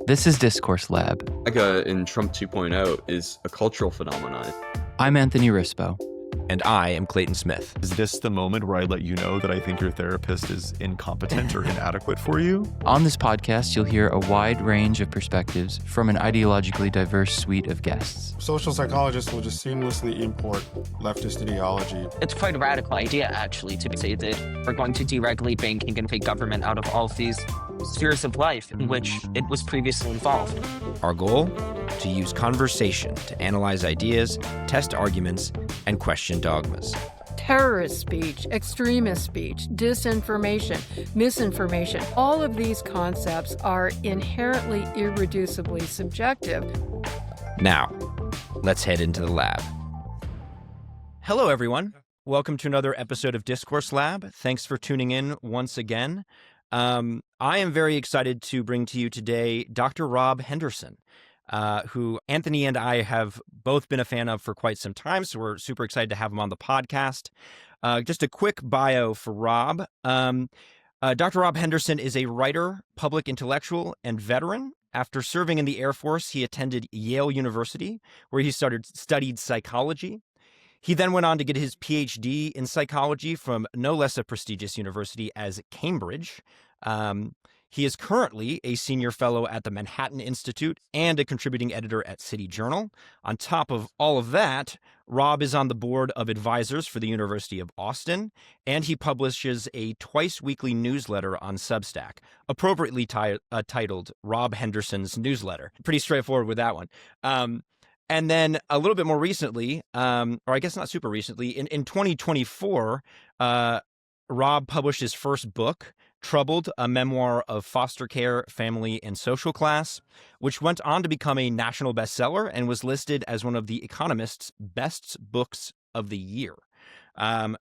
This is Discourse Lab. MAGA in Trump 2.0 is a cultural phenomenon. I'm Anthony Rispo. And I am Clayton Smith. Is this the moment where I let you know that I think your therapist is incompetent or inadequate for you? On this podcast, you'll hear a wide range of perspectives from an ideologically diverse suite of guests. Social psychologists will just seamlessly import leftist ideology. It's quite a radical idea, actually, to say that we're going to deregulate banking and take government out of all of these spheres of life in which it was previously involved. Our goal? To use conversation to analyze ideas, test arguments, and question dogmas. Terrorist speech, extremist speech, disinformation, misinformation, all of these concepts are inherently irreducibly subjective. Now, let's head into the lab. Hello, everyone. Welcome to another episode of Discourse Lab. Thanks for tuning in once again. I am very excited to bring to you today Dr. Rob Henderson, who Anthony and I have both been a fan of for quite some time, so we're super excited to have him on the podcast. Just a quick bio for Rob. Dr. Rob Henderson is a writer, public intellectual, and veteran. After serving in the Air Force, he attended Yale University, where he studied psychology. He then went on to get his PhD in psychology from no less a prestigious university as Cambridge. He is currently a senior fellow at the Manhattan Institute and a contributing editor at City Journal. On top of all of that, Rob is on the board of advisors for the University of Austin, and he publishes a twice-weekly newsletter on Substack, appropriately titled Rob Henderson's Newsletter. Pretty straightforward with that one. And then a little bit more recently, or I guess not super recently, in 2024, Rob published his first book, Troubled, a Memoir of Foster Care, Family, and Social Class, which went on to become a national bestseller and was listed as one of the Economist's best books of the year.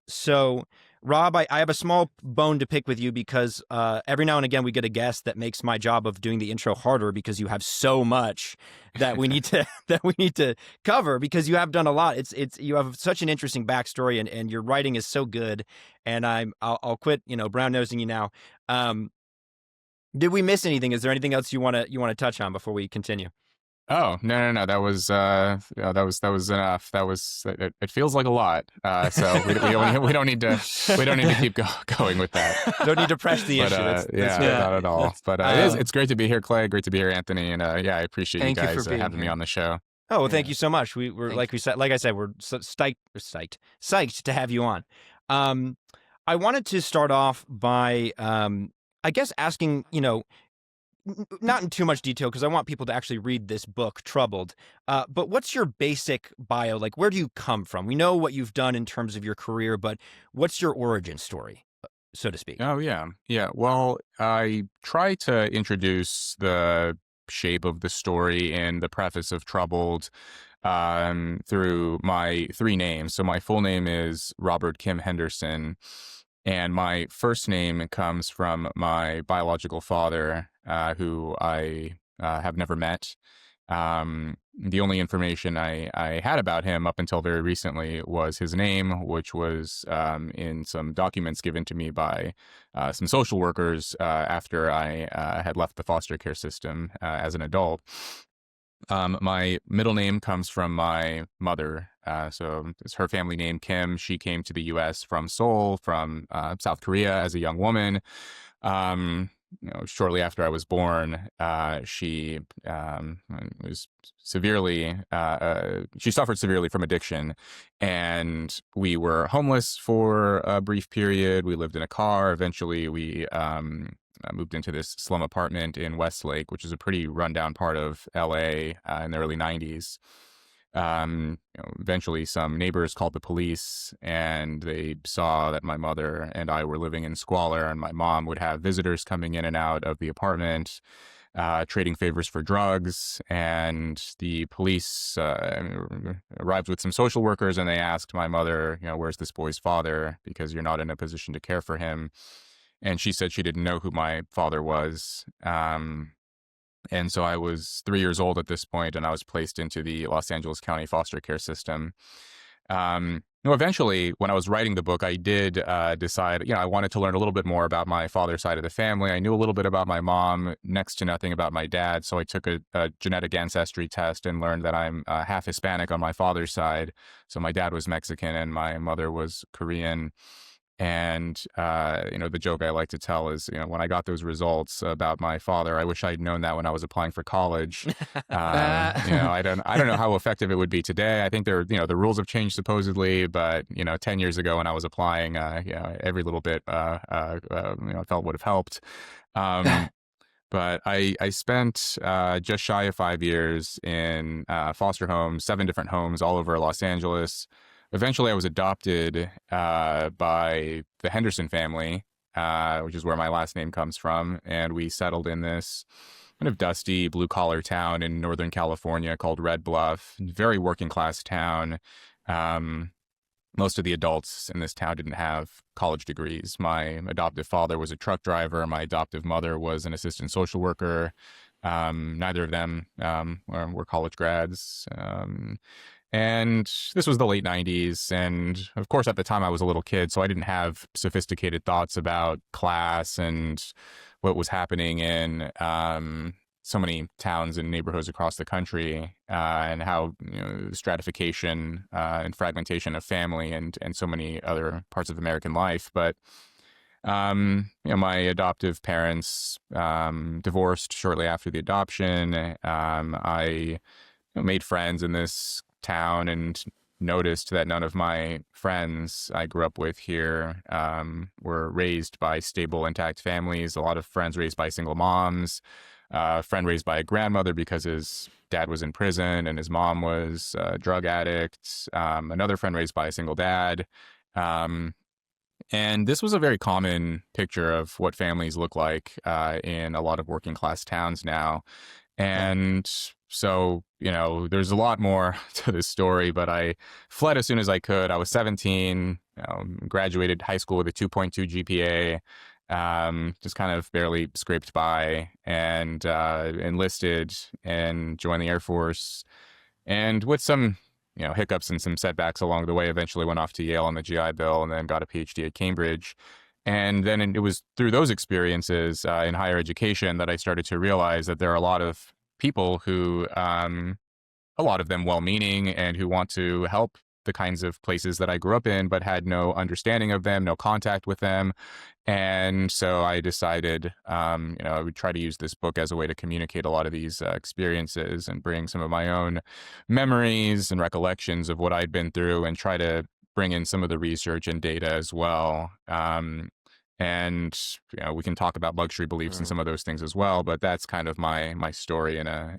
So, Rob, I have a small bone to pick with you because every now and again we get a guest that makes my job of doing the intro harder because you have so much that we need to cover because you have done a lot. It's you have such an interesting backstory and your writing is so good. And I'll quit brown nosing you now. Did we miss anything? Is there anything else you want to touch on before we continue? Oh, no. That was enough. It feels like a lot. So we don't need to keep going with that. Don't need to press the issue. Not at all. But it's great to be here, Clay. Great to be here, Anthony. And I appreciate you guys having me on the show. Oh, well, thank you so much. Like I said, we're psyched to have you on. I wanted to start off by, I guess, asking, not in too much detail because I want people to actually read this book, Troubled. But what's your basic bio? Like, where do you come from? We know what you've done in terms of your career, but what's your origin story, so to speak? Oh, yeah. Well, I try to introduce the shape of the story in the preface of Troubled through my three names. So my full name is Robert Kim Henderson, and my first name comes from my biological father, who I have never met. The only information I had about him up until very recently was his name, which was in some documents given to me by some social workers after I had left the foster care system as an adult. My middle name comes from my mother. So it's her family name, Kim. She came to the U.S. from Seoul, from South Korea as a young woman. Shortly after I was born, she was severely, she suffered severely from addiction, and we were homeless for a brief period. We lived in a car. Eventually, we moved into this slum apartment in Westlake, which is a pretty rundown part of LA in the early 90s. Eventually some neighbors called the police and they saw that my mother and I were living in squalor, and my mom would have visitors coming in and out of the apartment, trading favors for drugs. And the police arrived with some social workers, and they asked my mother, where's this boy's father? Because you're not in a position to care for him. And she said she didn't know who my father was. And so I was 3 years old at this point, and I was placed into the Los Angeles County foster care system. eventually, when I was writing the book, I did decide, I wanted to learn a little bit more about my father's side of the family. I knew a little bit about my mom, next to nothing about my dad. So I took a genetic ancestry test and learned that I'm half Hispanic on my father's side. So my dad was Mexican and my mother was Korean. And, the joke I like to tell is, when I got those results about my father, I wish I'd known that when I was applying for college. I don't know how effective it would be today. I think the rules have changed supposedly, but, 10 years ago when I was applying, every little bit, I felt would have helped. But I spent just shy of 5 years in foster homes, 7 different homes all over Los Angeles. Eventually, I was adopted by the Henderson family, which is where my last name comes from. And we settled in this kind of dusty blue-collar town in Northern California called Red Bluff. Very working-class town. Most of the adults in this town didn't have college degrees. My adoptive father was a truck driver. My adoptive mother was an assistant social worker. Neither of them were college grads. And this was the late 90s. And of course, at the time, I was a little kid, so I didn't have sophisticated thoughts about class and what was happening in so many towns and neighborhoods across the country, and how stratification and fragmentation of family and so many other parts of American life. But my adoptive parents divorced shortly after the adoption. I made friends in this town and noticed that none of my friends I grew up with here were raised by stable, intact families. A lot of friends raised by single moms, a friend raised by a grandmother because his dad was in prison and his mom was a drug addict, another friend raised by a single dad. And this was a very common picture of what families look like in a lot of working class towns now. And so, there's a lot more to this story, but I fled as soon as I could. I was 17, graduated high school with a 2.2 GPA, just kind of barely scraped by, and enlisted and joined the Air Force. And with some, hiccups and some setbacks along the way, eventually went off to Yale on the GI Bill and then got a PhD at Cambridge. And then it was through those experiences in higher education that I started to realize that there are a lot of people who, a lot of them well-meaning and who want to help the kinds of places that I grew up in, but had no understanding of them, no contact with them. And so I decided, I would try to use this book as a way to communicate a lot of these experiences and bring some of my own memories and recollections of what I'd been through and try to bring in some of the research and data as well. And we can talk about luxury beliefs and some of those things as well, but that's kind of my story in a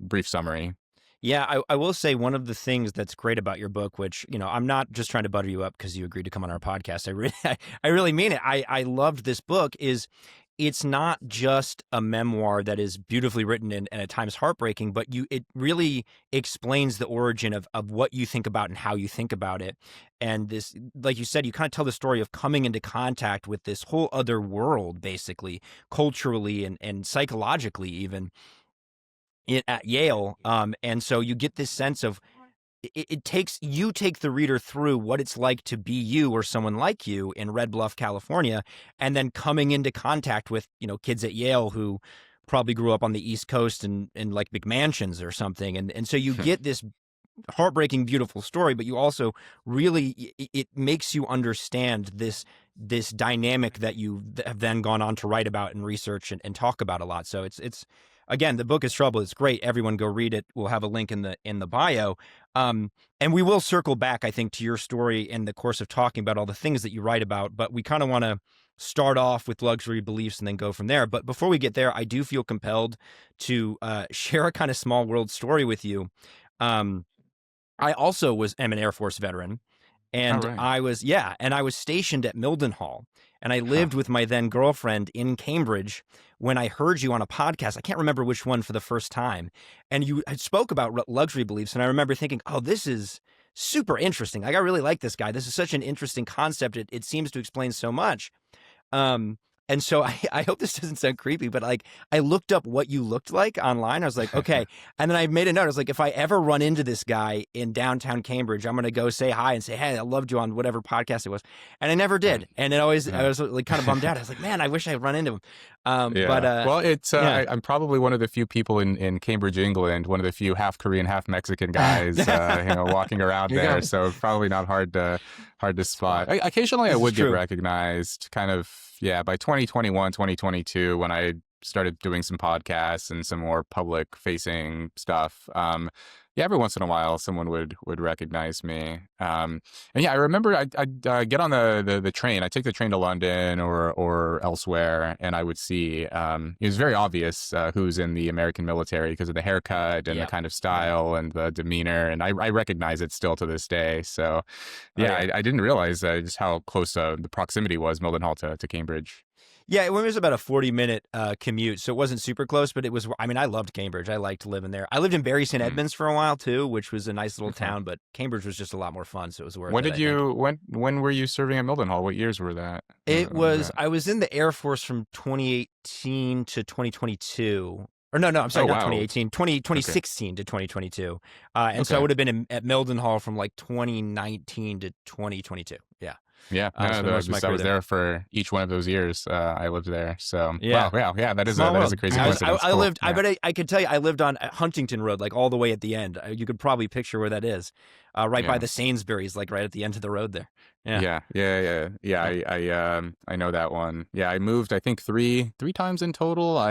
brief summary. Yeah, I will say one of the things that's great about your book, which, I'm not just trying to butter you up because you agreed to come on our podcast. I really mean it. I loved this book is it's not just a memoir that is beautifully written and at times heartbreaking, but it really explains the origin of what you think about and how you think about it. And this, like you said, you kind of tell the story of coming into contact with this whole other world, basically, culturally and psychologically even, at Yale. And so you get this sense of it takes you take the reader through what it's like to be you or someone like you in Red Bluff, California, and then coming into contact with, kids at Yale who probably grew up on the East Coast in like McMansions or something. And so you get this heartbreaking, beautiful story, but you also really, it makes you understand this dynamic that you have then gone on to write about and research and talk about a lot. So it's again, the book is Trouble. It's great. Everyone go read it. We'll have a link in the bio. And we will circle back, I think, to your story in the course of talking about all the things that you write about. But we kind of want to start off with luxury beliefs and then go from there. But before we get there, I do feel compelled to share a kind of small world story with you. I also am an Air Force veteran. And I was stationed at Mildenhall, and I lived with my then girlfriend in Cambridge when I heard you on a podcast. I can't remember which one for the first time. And you spoke about luxury beliefs. And I remember thinking, oh, this is super interesting. Like, I really like this guy. This is such an interesting concept. It seems to explain so much. And so I hope this doesn't sound creepy, but like I looked up what you looked like online. I was like, okay. And then I made a note. I was like, if I ever run into this guy in downtown Cambridge, I'm going to go say hi and say, hey, I loved you on whatever podcast it was. And I never did. And I was like kind of bummed out. I was like, man, I wish I had run into him. Well, I'm probably one of the few people in Cambridge, England, one of the few half Korean, half Mexican guys, walking around there. So probably not hard to spot. Occasionally, I would get recognized. Kind of, by 2021, 2022, when I started doing some podcasts and some more public-facing stuff. Every once in a while, someone would recognize me. And I remember I'd get on the train. I take the train to London or elsewhere, and I would see it was very obvious who's in the American military because of the haircut and the kind of style and the demeanor, and I recognize it still to this day. So, I didn't realize just how close the proximity was, Mildenhall to Cambridge. Yeah, it was about a 40-minute commute, so it wasn't super close, but it was, I mean, I loved Cambridge. I liked living there. I lived in Bury St. Edmunds for a while, too, which was a nice little town, but Cambridge was just a lot more fun, so it was worth it. When were you serving at Mildenhall? What years were that? I was in the Air Force from 2018 to 2022. Or no, I'm sorry, not 2018, 2016 to 2022. So I would have been at Mildenhall from like 2019 to 2022. Yeah. Yeah, I was there for each one of those years. I lived there. So wow, that is a crazy coincidence. I could tell you, I lived on Huntington Road, like all the way at the end. You could probably picture where that is, right by the Sainsbury's, like right at the end of the road there. Yeah. I know that one. Yeah, I moved I think three times in total.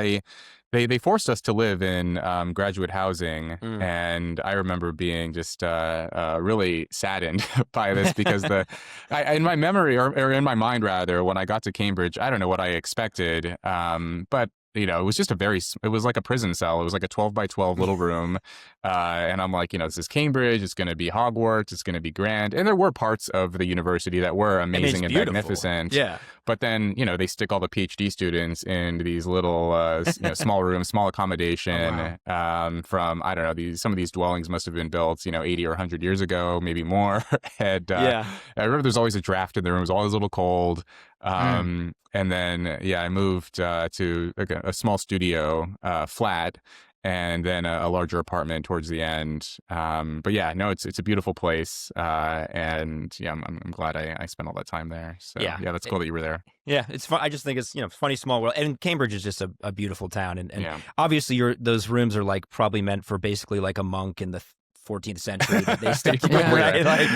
They forced us to live in graduate housing, and I remember being just really saddened by this because in my memory or in my mind rather, when I got to Cambridge, I don't know what I expected, but it was just it was like a prison cell. It was like a 12 by 12 little room. And I'm like, this is Cambridge. It's going to be Hogwarts. It's going to be grand. And there were parts of the university that were amazing and magnificent. Yeah. But then, they stick all the PhD students in these little, small rooms, small accommodation from, I don't know, some of these dwellings must have been built, 80 or 100 years ago, maybe more. And I remember there's always a draft in the room. It was always a little cold. And then, I moved to a small studio flat, and then a larger apartment towards the end. But it's a beautiful place, and I'm glad I spent all that time there. So that's cool that you were there. Yeah, it's fun. I just think it's funny small world, and Cambridge is just a beautiful town, and obviously those rooms are like probably meant for basically like a monk in the 14th century that they stick together, right? Like,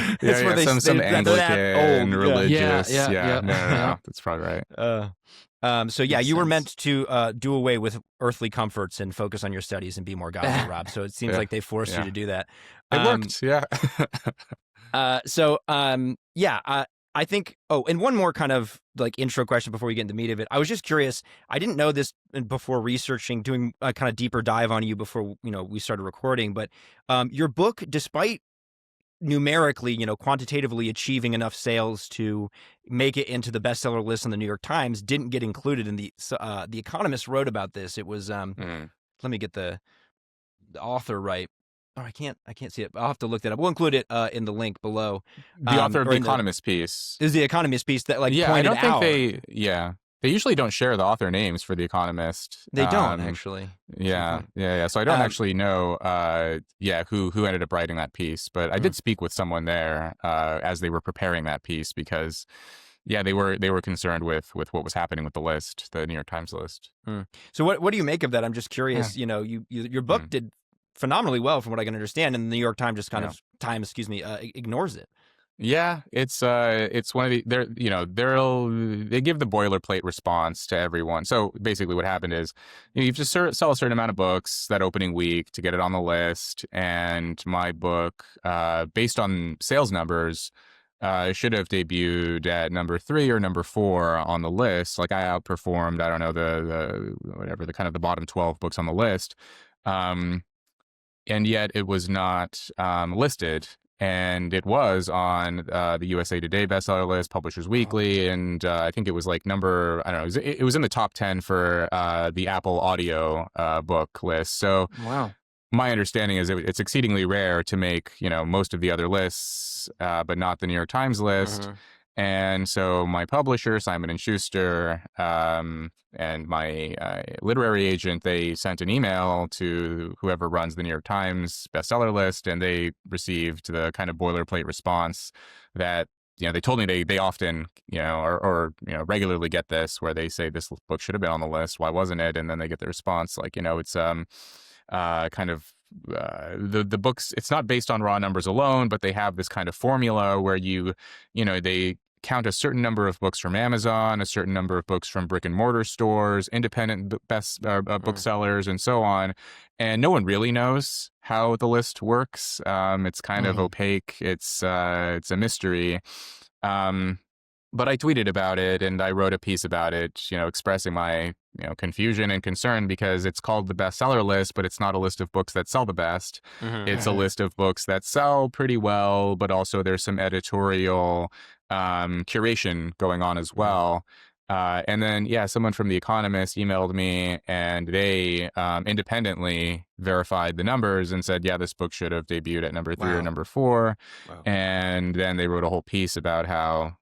some Anglican religious. No, that's probably right. You were meant to do away with earthly comforts and focus on your studies and be more godly, Rob. So it seems like they forced you to do that. It worked, I think, and one more kind of like intro question before we get into the meat of it. I was just curious. I didn't know this before researching, doing a kind of deeper dive on you before, we started recording, but your book, despite numerically, quantitatively achieving enough sales to make it into the bestseller list on the New York Times, didn't get included in the Economist wrote about this. It was, let me get the author right. Oh, I can't see it. I'll have to look that up. We'll include it in the link below. The author of the Economist piece. Is the Economist piece that pointed I don't out. think they usually don't share the author names for the Economist. They don't actually. Yeah. So I don't actually know who ended up writing that piece, but I did speak with someone there as they were preparing that piece because they were concerned with what was happening with the list, the New York Times list. So what do you make of that? I'm just curious. Your book did phenomenally well from what I can understand, and the New York Times just ignores it. Yeah, it's one of the they give the boilerplate response to everyone. So basically, what happened is you have to sell a certain amount of books that opening week to get it on the list, and my book, based on sales numbers, should have debuted at number 3 or number 4 on the list. Like I outperformed, I don't know, the kind of the bottom 12 books on the list. And yet it was not listed, and it was on the USA Today bestseller list, Publishers Weekly, and I think it was like it was in the top 10 for the Apple Audio book list. So my understanding is it's exceedingly rare to make most of the other lists, but not the New York Times list. And so my publisher, Simon & Schuster, and my literary agent, they sent an email to whoever runs the New York Times bestseller list, and they received the kind of boilerplate response that, they told me they often, or regularly get this, where they say this book should have been on the list. Why wasn't it? And then they get the response like, it's kind of the books. It's not based on raw numbers alone, but they have this kind of formula where they count a certain number of books from Amazon, a certain number of books from brick and mortar stores, independent booksellers, and so on. And no one really knows how the list works. It's kind of opaque. It's a mystery. But I tweeted about it and I wrote a piece about it, expressing my confusion and concern, because it's called the bestseller list, but it's not a list of books that sell the best. It's a list of books that sell pretty well, but also there's some editorial curation going on as well. And then, someone from The Economist emailed me, and they independently verified the numbers and said, this book should have debuted at number 3 or number 4. Wow. And then they wrote a whole piece about how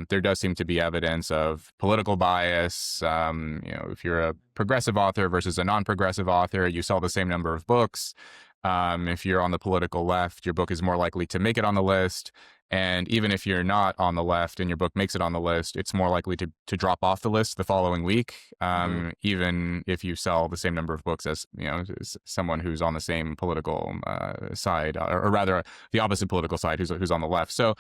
there does seem to be evidence of political bias. If you're a progressive author versus a non-progressive author, you sell the same number of books. If you're on the political left, your book is more likely to make it on the list. And even if you're not on the left and your book makes it on the list, it's more likely to drop off the list the following week, even if you sell the same number of books as someone who's on the same political side, or rather the opposite political side who's on the left. So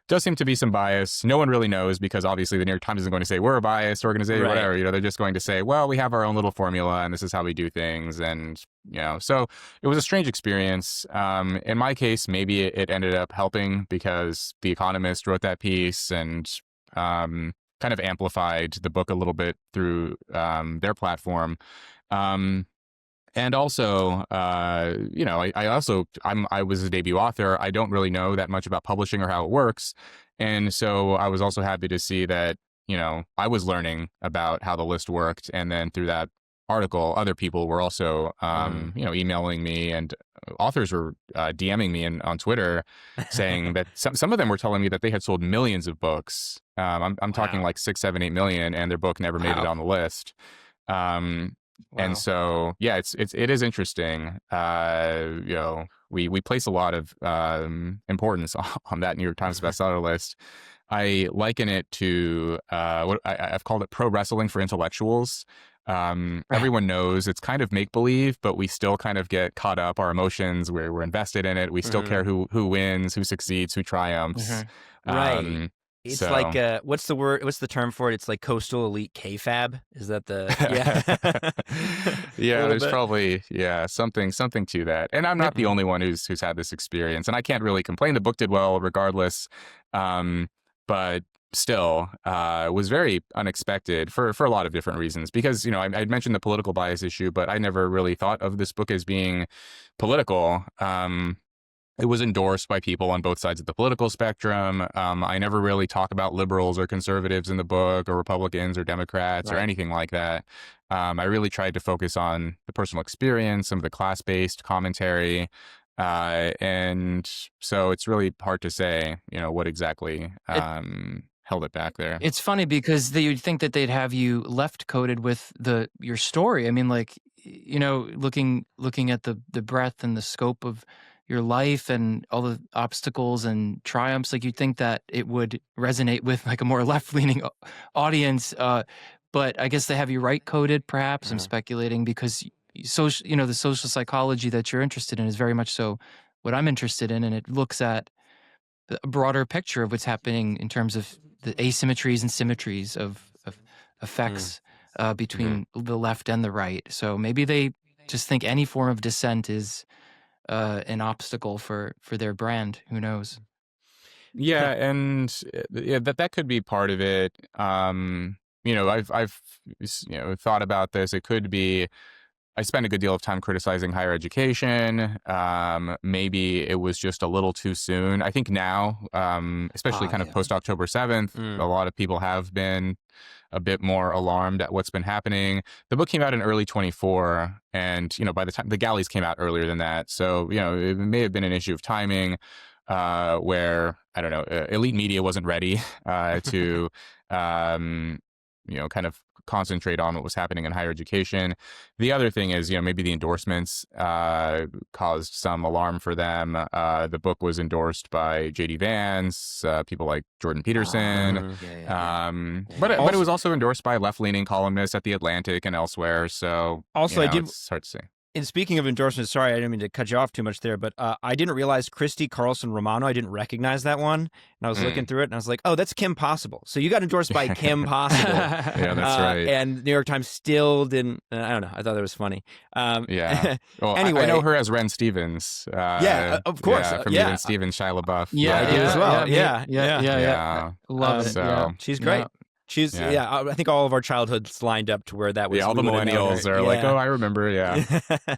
does seem to be some bias. No one really knows, because obviously the New York Times isn't going to say we're a biased organization, or whatever. They're just going to say, well, we have our own little formula and this is how we do things. And, so it was a strange experience. In my case, maybe it ended up helping, because The Economist wrote that piece and kind of amplified the book a little bit through their platform. And also, I was a debut author. I don't really know that much about publishing or how it works. And so I was also happy to see that, I was learning about how the list worked. And then through that article, other people were also, emailing me, and authors were DMing me on Twitter saying that some of them were telling me that they had sold millions of books. I'm talking like 6, 7, 8 million, and their book never made it on the list. And so, it is interesting. We place a lot of importance on that New York Times bestseller list. I liken it to what I've called it pro wrestling for intellectuals. Everyone knows it's kind of make-believe, but we still kind of get caught up. Our emotions, we're invested in it. We still care who wins, who succeeds, who triumphs. Right. It's like, what's the term for it? It's like coastal elite K-fab. Is that the, there's probably, something to that. And I'm not the only one who's had this experience, and I can't really complain. The book did well regardless. But still, it was very unexpected for a lot of different reasons, because, I'd mentioned the political bias issue, but I never really thought of this book as being political. It was endorsed by people on both sides of the political spectrum. I never really talk about liberals or conservatives in the book, or Republicans or Democrats or anything like that. I really tried to focus on the personal experience, some of the class-based commentary. And so it's really hard to say, what exactly held it back there. It's funny because you'd think that they'd have you left coded with your story. I mean, like, looking at the breadth and the scope of your life and all the obstacles and triumphs, like, you'd think that it would resonate with like a more left-leaning audience. But I guess they have you right coded, perhaps. I'm speculating, because the social psychology that you're interested in is very much so what I'm interested in, and it looks at a broader picture of what's happening in terms of the asymmetries and symmetries of effects between the left and the right. So maybe they just think any form of dissent is an obstacle for their brand. Who knows? Yeah, and that could be part of it. I've thought about this. It could be, I spent a good deal of time criticizing higher education. Maybe it was just a little too soon. I think now, especially post October 7th, a lot of people have been a bit more alarmed at what's been happening. The book came out in early 24, and by the time the galleys came out earlier than that, so it may have been an issue of timing. where, I don't know, elite media wasn't ready to, kind of concentrate on what was happening in higher education. The other thing is, maybe the endorsements caused some alarm for them. The book was endorsed by J.D. Vance, people like Jordan Peterson. But it was also endorsed by left-leaning columnists at The Atlantic and elsewhere. So Also, it's hard to say. And speaking of endorsements, sorry, I didn't mean to cut you off too much there, but I didn't realize Christy Carlson Romano. I didn't recognize that one. And I was looking through it, and I was like, oh, that's Kim Possible. So you got endorsed by Kim Possible. Yeah, that's right. And New York Times still didn't. I don't know. I thought that was funny. Yeah. Well, anyway, I know her as Ren Stevens. Of course. From Even Stevens, Shia LaBeouf. I do as well. Yeah. Love it. So, Yeah. She's great. She's I think all of our childhoods lined up to where that was. Yeah, all the millennials are like, oh, I remember. Yeah,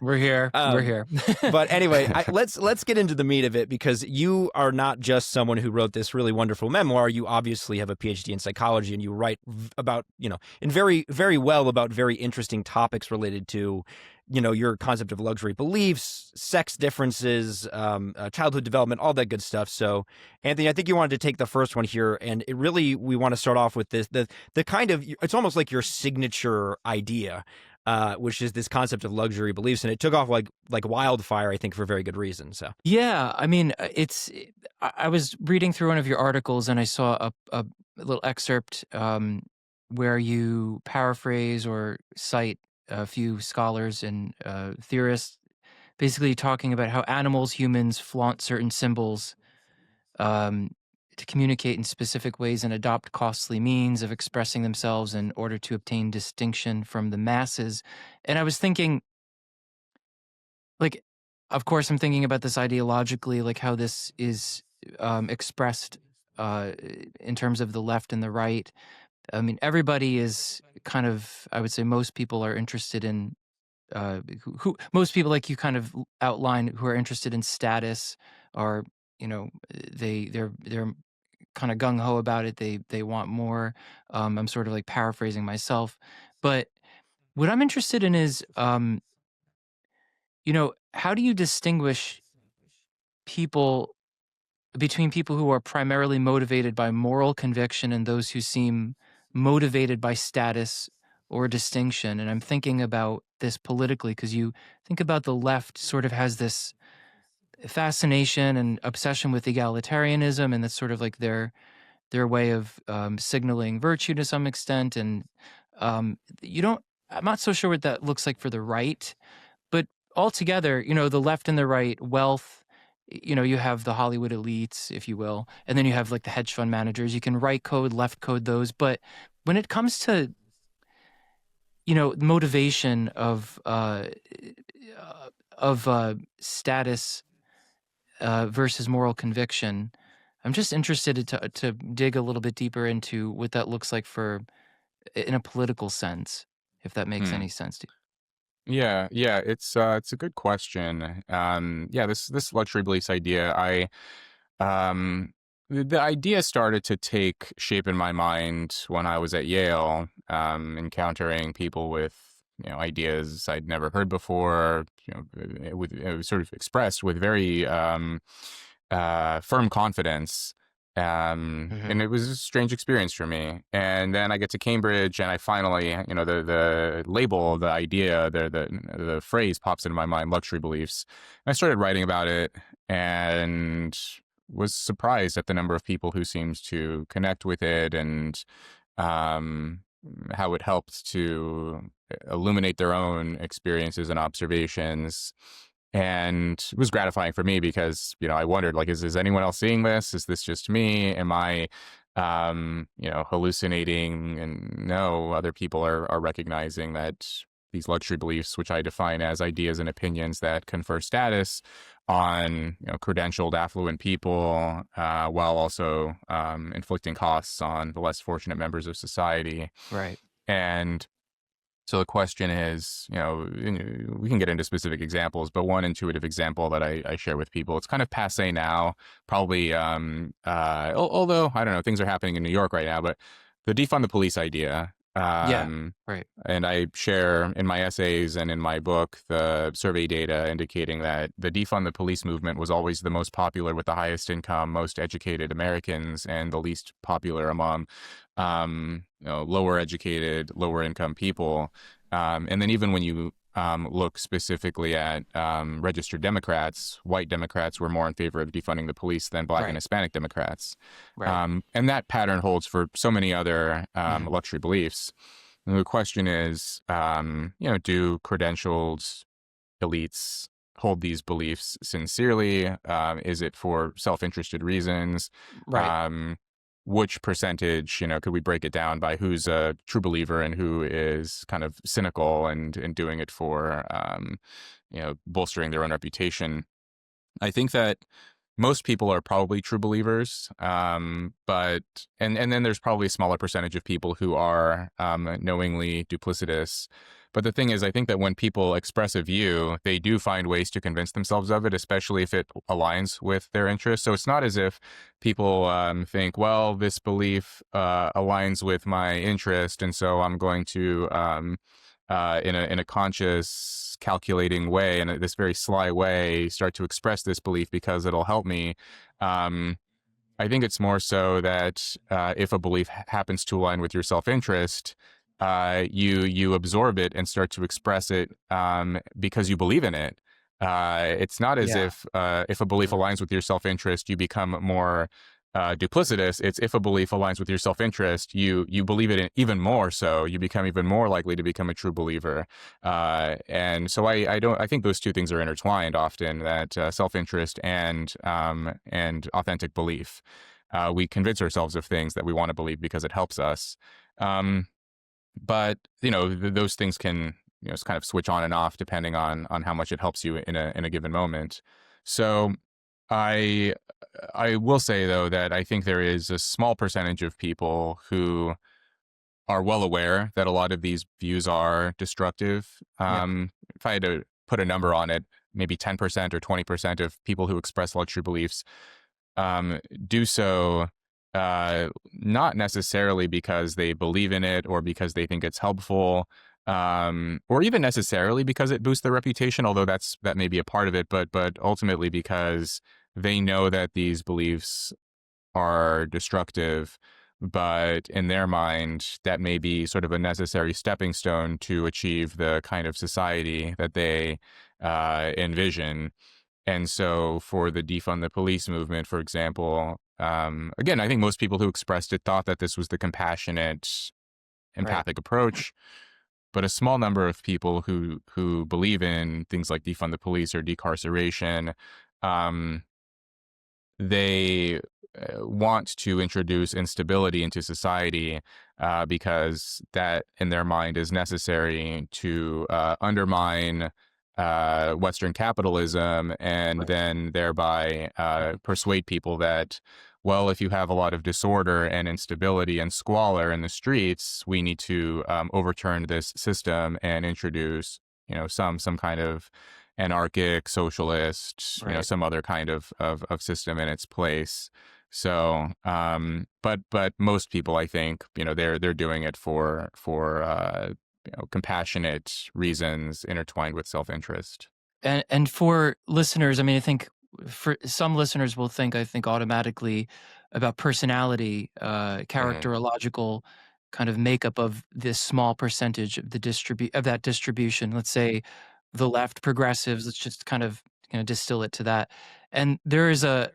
we're here. We're here. But anyway, let's get into the meat of it, because you are not just someone who wrote this really wonderful memoir. You obviously have a PhD in psychology, and you write about in very, very well about very interesting topics related to your concept of luxury beliefs, sex differences, childhood development, all that good stuff. So, Anthony, I think you wanted to take the first one here, and we want to start off with this, the kind of, it's almost like your signature idea, which is this concept of luxury beliefs, and it took off like wildfire, I think, for very good reason. So, yeah, I mean, I was reading through one of your articles, and I saw a little excerpt where you paraphrase or cite a few scholars and theorists, basically talking about how animals, humans flaunt certain symbols to communicate in specific ways and adopt costly means of expressing themselves in order to obtain distinction from the masses. And I was thinking, like, of course, I'm thinking about this ideologically, like how this is expressed in terms of the left and the right. I mean, everybody is kind of, I would say most people are interested in, most people, like you kind of outline, who are interested in status, are, they're kind of gung-ho about it. They want more. I'm sort of like paraphrasing myself. But what I'm interested in is, how do you distinguish between people who are primarily motivated by moral conviction and those who seem motivated by status or distinction? And I'm thinking about this politically, because you think about the left sort of has this fascination and obsession with egalitarianism, and that's sort of like their way of signaling virtue to some extent. And I'm not so sure what that looks like for the right, but altogether, the left and the right, wealth, you have the Hollywood elites, if you will, and then you have like the hedge fund managers. You can right code, left code those. But when it comes to, motivation of status versus moral conviction, I'm just interested to dig a little bit deeper into what that looks like in a political sense, if that makes any sense to you. Yeah, it's a good question. This luxury beliefs idea, the idea started to take shape in my mind when I was at Yale, encountering people with ideas I'd never heard before. It was sort of expressed with very firm confidence. And it was a strange experience for me. And then I get to Cambridge, and I finally, the label, the idea, the phrase pops into my mind, luxury beliefs. And I started writing about it, and was surprised at the number of people who seemed to connect with it, and how it helped to illuminate their own experiences and observations. And it was gratifying for me because, I wondered, like, is anyone else seeing this? Is this just me? Am I, hallucinating? And no, other people are recognizing that these luxury beliefs, which I define as ideas and opinions that confer status on, credentialed, affluent people, while also inflicting costs on the less fortunate members of society. Right. And so the question is, we can get into specific examples, but one intuitive example that I share with people, it's kind of passé now, probably, although, I don't know, things are happening in New York right now, but the defund the police idea, Yeah. Um, Right. and I share in my essays and in my book the survey data indicating that the defund the police movement was always the most popular with the highest income, most educated Americans, and the least popular among lower educated, lower income people. And then even when you look specifically at registered Democrats, white Democrats were more in favor of defunding the police than Black and Right. Hispanic Democrats. Right. And that pattern holds for so many other Mhm. luxury beliefs. And the question is, do credentialed elites hold these beliefs sincerely? Is it for self-interested reasons? Right. Um, which percentage, could we break it down by who's a true believer and who is kind of cynical and doing it for, bolstering their own reputation? I think that most people are probably true believers, but and then there's probably a smaller percentage of people who are knowingly duplicitous. But the thing is, I think that when people express a view, they do find ways to convince themselves of it, especially if it aligns with their interests. So it's not as if people think, well, this belief aligns with my interest, and so I'm going to in a conscious, calculating way, in this very sly way, start to express this belief because it'll help me. Um, I think it's more so that if a belief happens to align with your self-interest, you absorb it and start to express it because you believe in it. It's not as Yeah. if a belief Mhm. aligns with your self-interest, you become more duplicitous. It's if a belief aligns with your self-interest, you believe it even more. So you become even more likely to become a true believer. And so I think those two things are intertwined often. That self-interest and authentic belief. We convince ourselves of things that we want to believe because it helps us. Um, but those things can kind of switch on and off depending on how much it helps you in a given moment. So I I will say though that I think there is a small percentage of people who are well aware that a lot of these views are destructive. Yeah. If I had to put a number on it, maybe 10% or 20% of people who express luxury beliefs do so not necessarily because they believe in it or because they think it's helpful, or even necessarily because it boosts their reputation, although that may be a part of it, but ultimately because they know that these beliefs are destructive, but in their mind, that may be sort of a necessary stepping stone to achieve the kind of society that they envision. And so for the defund the police movement, for example, again, I think most people who expressed it thought that this was the compassionate, Right. empathic approach. But a small number of people who believe in things like defund the police or decarceration, um, they want to introduce instability into society because that, in their mind, is necessary to undermine Western capitalism and Right. then thereby persuade people that, well, if you have a lot of disorder and instability and squalor in the streets, we need to overturn this system and introduce, some kind of anarchic, socialist, Right. some other kind of system in its place. So, but most people, I think, they're doing it for compassionate reasons intertwined with self-interest. And for listeners, I mean, I think for some listeners will think, I think automatically about personality, Hmm. characterological kind of makeup of this small percentage of of that distribution. Let's say the left progressives. Let's just kind of distill it to that. And there is a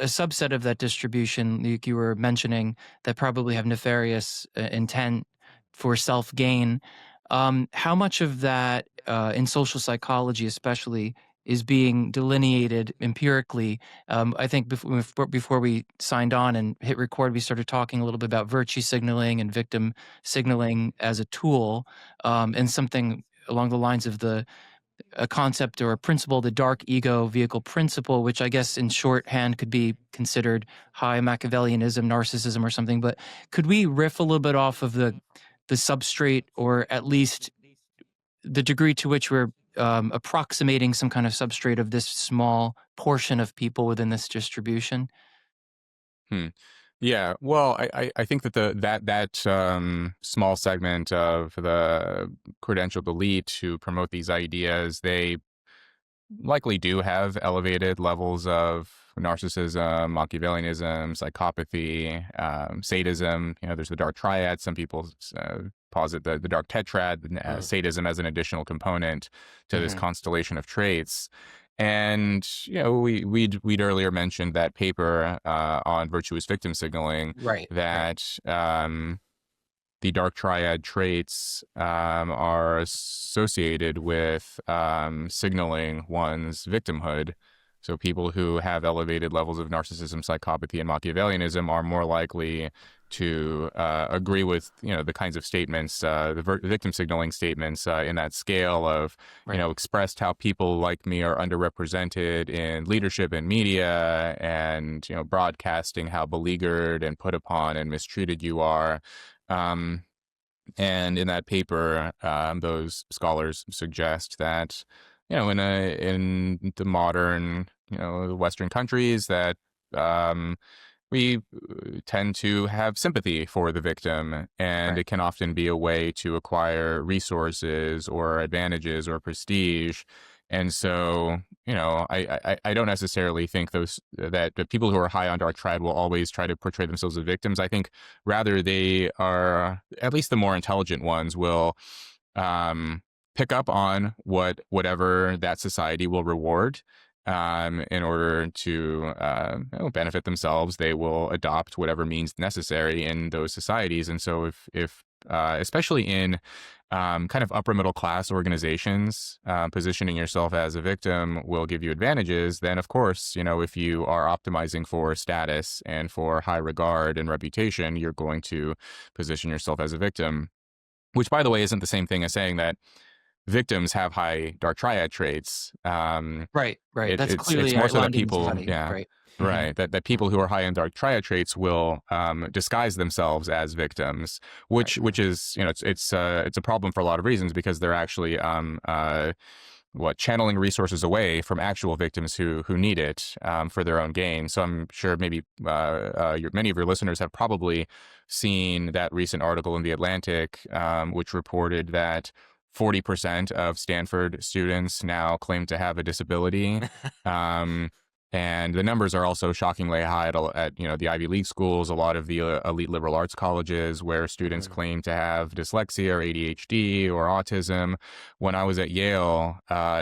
subset of that distribution, like you were mentioning, that probably have nefarious intent for self gain. How much of that in social psychology, especially, is being delineated empirically? I think before we signed on and hit record, we started talking a little bit about virtue signaling and victim signaling as a tool, and something along the lines of a concept or a principle, the dark ego vehicle principle, which I guess in shorthand could be considered high Machiavellianism, narcissism, or something. But could we riff a little bit off of the substrate, or at least the degree to which we're approximating some kind of substrate of this small portion of people within this distribution? Hmm. Yeah, well, I think that that small segment of the credentialed elite who promote these ideas, they likely do have elevated levels of narcissism, Machiavellianism, psychopathy, sadism. There's the dark triad. Some people posit the dark tetrad, sadism as an additional component to this Mhm. constellation of traits. And we'd earlier mentioned that paper on virtuous victim signaling Right. that the dark triad traits are associated with signaling one's victimhood. So people who have elevated levels of narcissism, psychopathy, and Machiavellianism are more likely to agree with the kinds of statements, the victim signaling statements in that scale of Right. expressed how people like me are underrepresented in leadership and media, and broadcasting how beleaguered and put upon and mistreated you are. And in that paper, those scholars suggest that, in the modern, Western countries, that we tend to have sympathy for the victim, and Right. it can often be a way to acquire resources or advantages or prestige. And so, I don't necessarily think that the people who are high on dark triad will always try to portray themselves as victims. I think rather they are, at least the more intelligent ones, will pick up on whatever that society will reward. In order to benefit themselves, they will adopt whatever means necessary in those societies. And so, if especially in kind of upper middle class organizations, positioning yourself as a victim will give you advantages. Then, of course, if you are optimizing for status and for high regard and reputation, you're going to position yourself as a victim. Which, by the way, isn't the same thing as saying that victims have high dark triad traits. Right. Right. That's It's clearly more so that London people, study. yeah, Right. Mhm. right, that people who are high in dark triad traits will disguise themselves as victims, Right. which is it's a problem for a lot of reasons, because they're actually channeling resources away from actual victims who need it for their own gain. So I'm sure maybe many of your listeners have probably seen that recent article in The Atlantic, which reported that 40% of Stanford students now claim to have a disability. Um, and the numbers are also shockingly high at the Ivy League schools, a lot of the elite liberal arts colleges, where students claim to have dyslexia or ADHD or autism. When I was at Yale,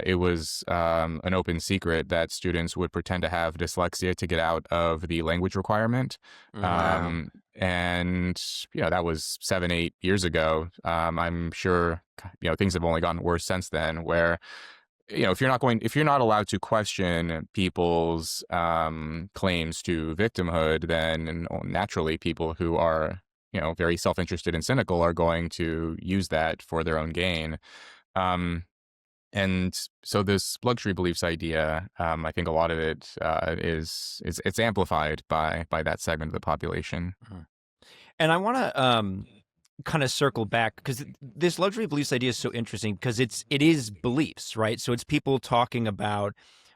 it was an open secret that students would pretend to have dyslexia to get out of the language requirement. Wow. And that was 7-8 years ago. I'm sure things have only gotten worse since then, where if you're not allowed to question people's claims to victimhood, then naturally people who are very self-interested and cynical are going to use that for their own gain. And so this luxury beliefs idea, I think a lot of it it's amplified by that segment of the population. And I want to kind of circle back, because this luxury beliefs idea is so interesting, because it is beliefs, right? So it's people talking about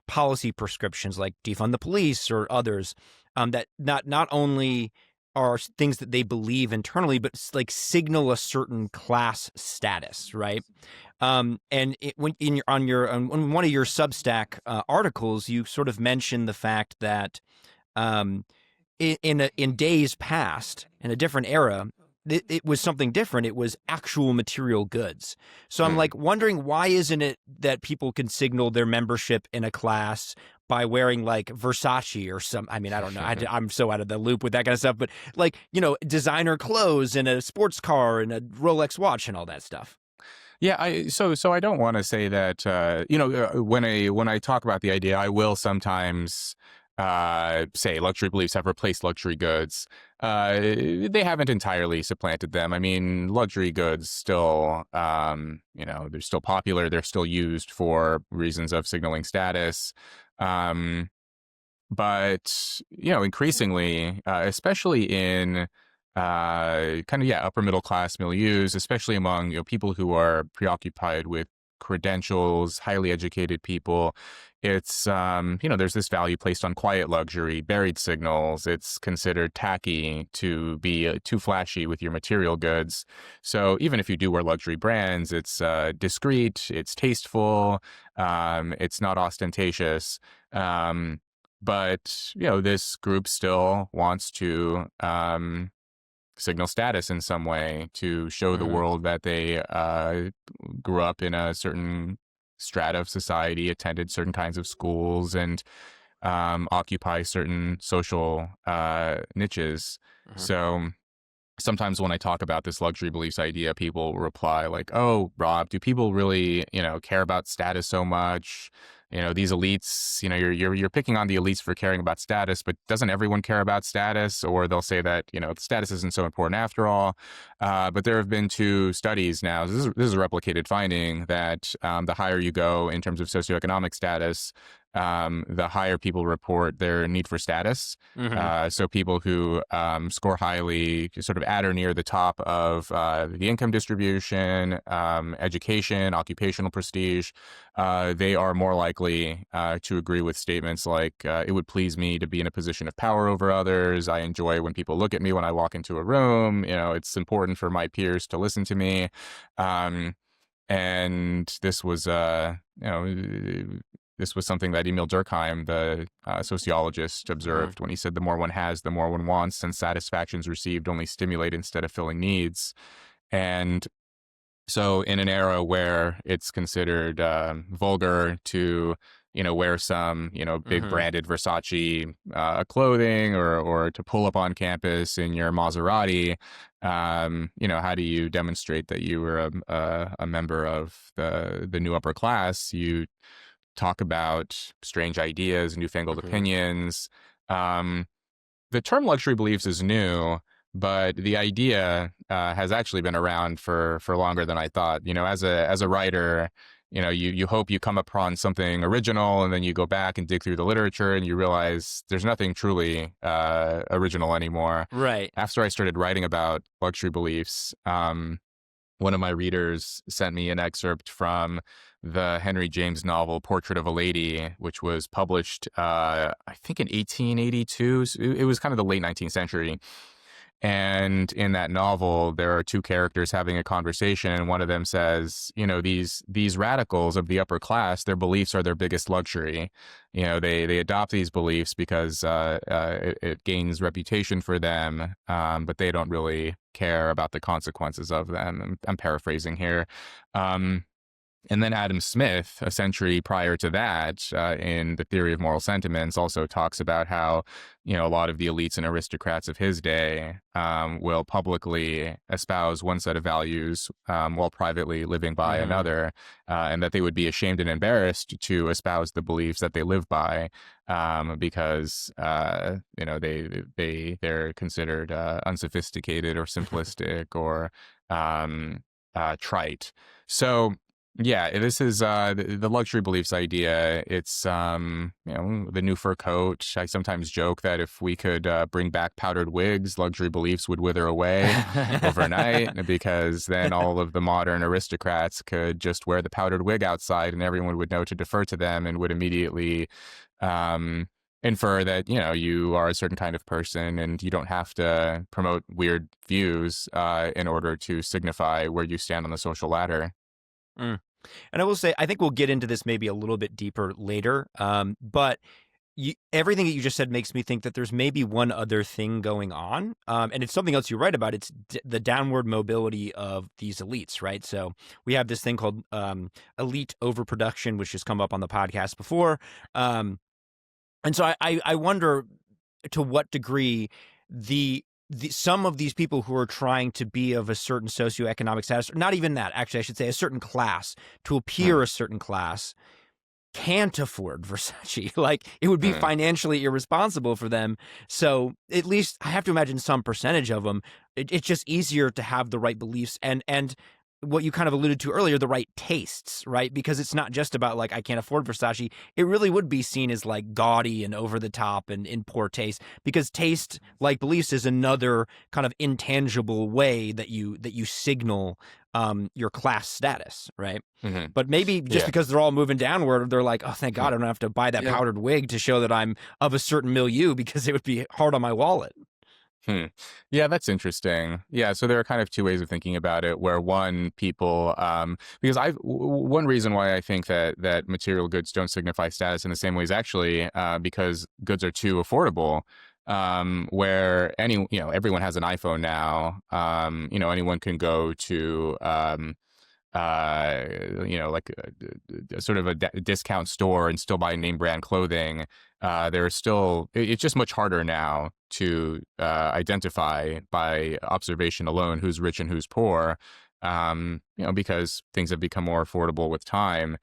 policy prescriptions like defund the police or others, that not only are things that they believe internally, but like signal a certain class status, right? And on one of your Substack articles, you sort of mentioned the fact that in days past, in a different era, it was something different. It was actual material goods. So I'm like wondering, why isn't it that people can signal their membership in a class by wearing like Versace or some, I mean, I don't know. I'm so out of the loop with that kind of stuff, but like, designer clothes and a sports car and a Rolex watch and all that stuff. Yeah, so I don't want to say that when I talk about the idea, I will sometimes say luxury beliefs have replaced luxury goods. They haven't entirely supplanted them. I mean, luxury goods still, they're still popular. They're still used for reasons of signaling status. But, increasingly, especially in upper middle class milieus, especially among people who are preoccupied with credentials, highly educated people. It's, there's this value placed on quiet luxury, buried signals. It's considered tacky to be too flashy with your material goods. So even if you do wear luxury brands, it's discreet, it's tasteful, it's not ostentatious. But, this group still wants to signal status in some way to show the world that they grew up in a certain strata of society, attended certain kinds of schools, and occupy certain social niches. So sometimes when I talk about this luxury beliefs idea, people reply like, "Oh, Rob, do people really, care about status so much? These elites, you're picking on the elites for caring about status, but doesn't everyone care about status?" Or they'll say that, status isn't so important after all. But there have been 2 studies now. This is a replicated finding that the higher you go in terms of socioeconomic status, the higher people report their need for status. So people who score highly, sort of at or near the top of the income distribution, education, occupational prestige, they are more likely to agree with statements like, it would please me to be in a position of power over others. I enjoy when people look at me when I walk into a room. It's important for my peers to listen to me. And this was, this was something that Emil Durkheim, the sociologist, observed when he said, the more one has, the more one wants, and satisfactions received only stimulate instead of filling needs. And so in an era where it's considered vulgar to, wear some, big branded Versace clothing or to pull up on campus in your Maserati, how do you demonstrate that you were a member of the new upper class? You talk about strange ideas, newfangled opinions. The term luxury beliefs is new, but the idea has actually been around for longer than I thought. As a writer, you hope you come upon something original, and then you go back and dig through the literature and you realize there's nothing truly original anymore. Right. After I started writing about luxury beliefs, one of my readers sent me an excerpt from the Henry James novel Portrait of a Lady, which was published, I think, in 1882. So it was kind of the late 19th century. And in that novel, there are 2 characters having a conversation, and one of them says, these radicals of the upper class, their beliefs are their biggest luxury. They adopt these beliefs because it gains reputation for them, but they don't really care about the consequences of them. I'm paraphrasing here. And then Adam Smith, a century prior to that, in The Theory of Moral Sentiments, also talks about how, a lot of the elites and aristocrats of his day will publicly espouse one set of values while privately living by another, and that they would be ashamed and embarrassed to espouse the beliefs that they live by because, they're considered unsophisticated or simplistic or trite. So, yeah, this is the luxury beliefs idea. It's the new fur coat. I sometimes joke that if we could bring back powdered wigs, luxury beliefs would wither away overnight, because then all of the modern aristocrats could just wear the powdered wig outside and everyone would know to defer to them and would immediately infer that, you are a certain kind of person and you don't have to promote weird views in order to signify where you stand on the social ladder. And I will say, I think we'll get into this maybe a little bit deeper later, but everything that you just said makes me think that there's maybe one other thing going on, and it's something else you write about. It's the downward mobility of these elites, right? So we have this thing called elite overproduction, which has come up on the podcast before, and so I wonder to what degree some of these people who are trying to be of a certain socioeconomic status, or not even that, actually, I should say a certain class, to appear a certain class, can't afford Versace. Like, it would be financially irresponsible for them. So at least I have to imagine some percentage of them, it's just easier to have the right beliefs. And what you kind of alluded to earlier, the right tastes, right? Because it's not just about like, I can't afford Versace. It really would be seen as like gaudy and over the top and in poor taste, because taste, like beliefs, is another kind of intangible way that you signal your class status, right? Mm-hmm. But maybe just because they're all moving downward, they're like, oh, thank God I don't have to buy that powdered wig to show that I'm of a certain milieu, because it would be hard on my wallet. Yeah, that's interesting. Yeah, so there are kind of two ways of thinking about it, where one, people, because one reason why I think that material goods don't signify status in the same way is actually because goods are too affordable. Where everyone has an iPhone now. Anyone can go to like a sort of a discount store and still buy name brand clothing. It's just much harder now to identify by observation alone who's rich and who's poor, because things have become more affordable with time.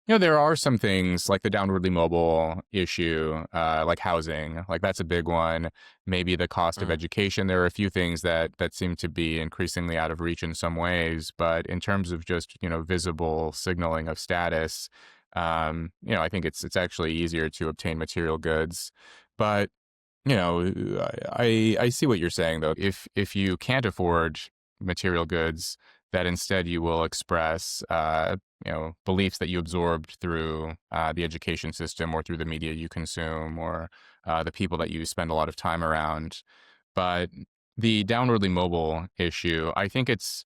There are some things like the downwardly mobile issue, like housing, like that's a big one. Maybe the cost of education. There are a few things that seem to be increasingly out of reach in some ways, but in terms of just, visible signaling of status, I think it's actually easier to obtain material goods. But, I see what you're saying, though. If you can't afford material goods, that instead you will express, beliefs that you absorbed through the education system or through the media you consume or the people that you spend a lot of time around. But the downwardly mobile issue, I think it's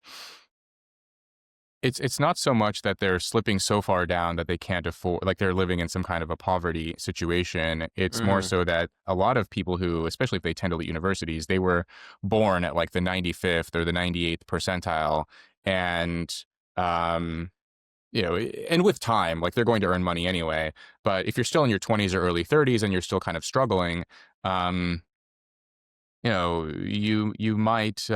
not so much that they're slipping so far down that they can't afford, like they're living in some kind of a poverty situation. It's more so that a lot of people who, especially if they attend elite universities, they were born at like the 95th or the 98th percentile. And, and with time, like they're going to earn money anyway. But if you're still in your 20s or early 30s and you're still kind of struggling, you might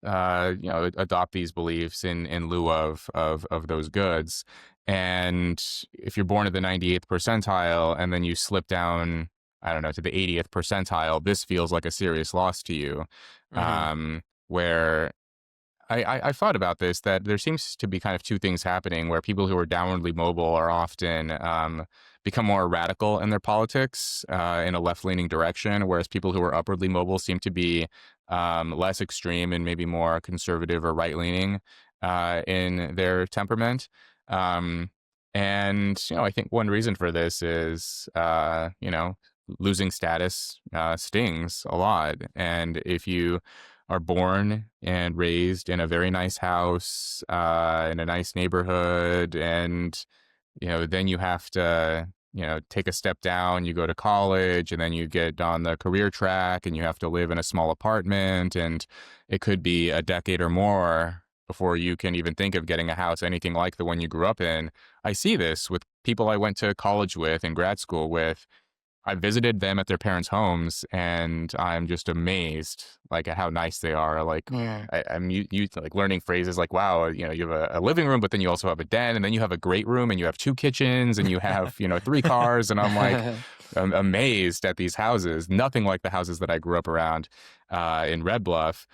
adopt these beliefs in lieu of those goods. And if you're born at the 98th percentile and then you slip down, I don't know, to the 80th percentile, this feels like a serious loss to you. Where I thought about this, that there seems to be kind of two things happening, where people who are downwardly mobile are often become more radical in their politics in a left-leaning direction, whereas people who are upwardly mobile seem to be less extreme and maybe more conservative or right-leaning in their temperament. And, I think one reason for this is, losing status stings a lot. And if you are born and raised in a very nice house, in a nice neighborhood, and, then you have to, take a step down, you go to college, and then you get on the career track, and you have to live in a small apartment, and it could be a decade or more before you can even think of getting a house anything like the one you grew up in. I see this with people I went to college with and grad school with. I visited them at their parents' homes, and I'm just amazed, like, at how nice they are. Like, I'm like learning phrases like, "Wow, you have a living room, but then you also have a den, and then you have a great room, and you have 2 kitchens, and you have 3 cars." And I'm like, I'm amazed at these houses. Nothing like the houses that I grew up around in Red Bluff.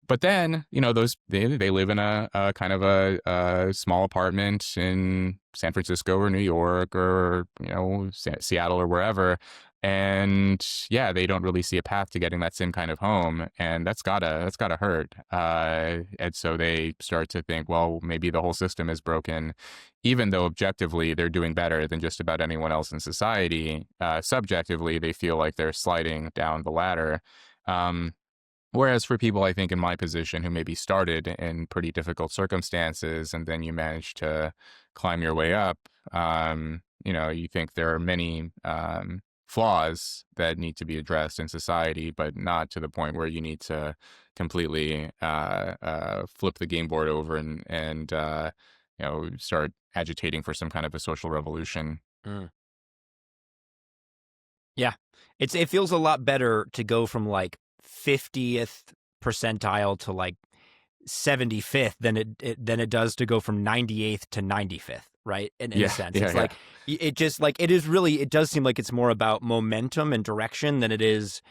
But then, they live in a kind of a small apartment in San Francisco or New York or, Seattle or wherever. And yeah, they don't really see a path to getting that same kind of home. And that's gotta hurt. And so they start to think, well, maybe the whole system is broken, even though objectively they're doing better than just about anyone else in society. Subjectively, they feel like they're sliding down the ladder. Whereas for people, I think, in my position who maybe started in pretty difficult circumstances and then you manage to climb your way up, you think there are many flaws that need to be addressed in society, but not to the point where you need to completely flip the game board over and start agitating for some kind of a social revolution. Yeah, it feels a lot better to go from like 50th percentile to like 75th than it does to go from 98th to 95th, right? In a sense, it's like it just like it does seem like it's more about momentum and direction than it is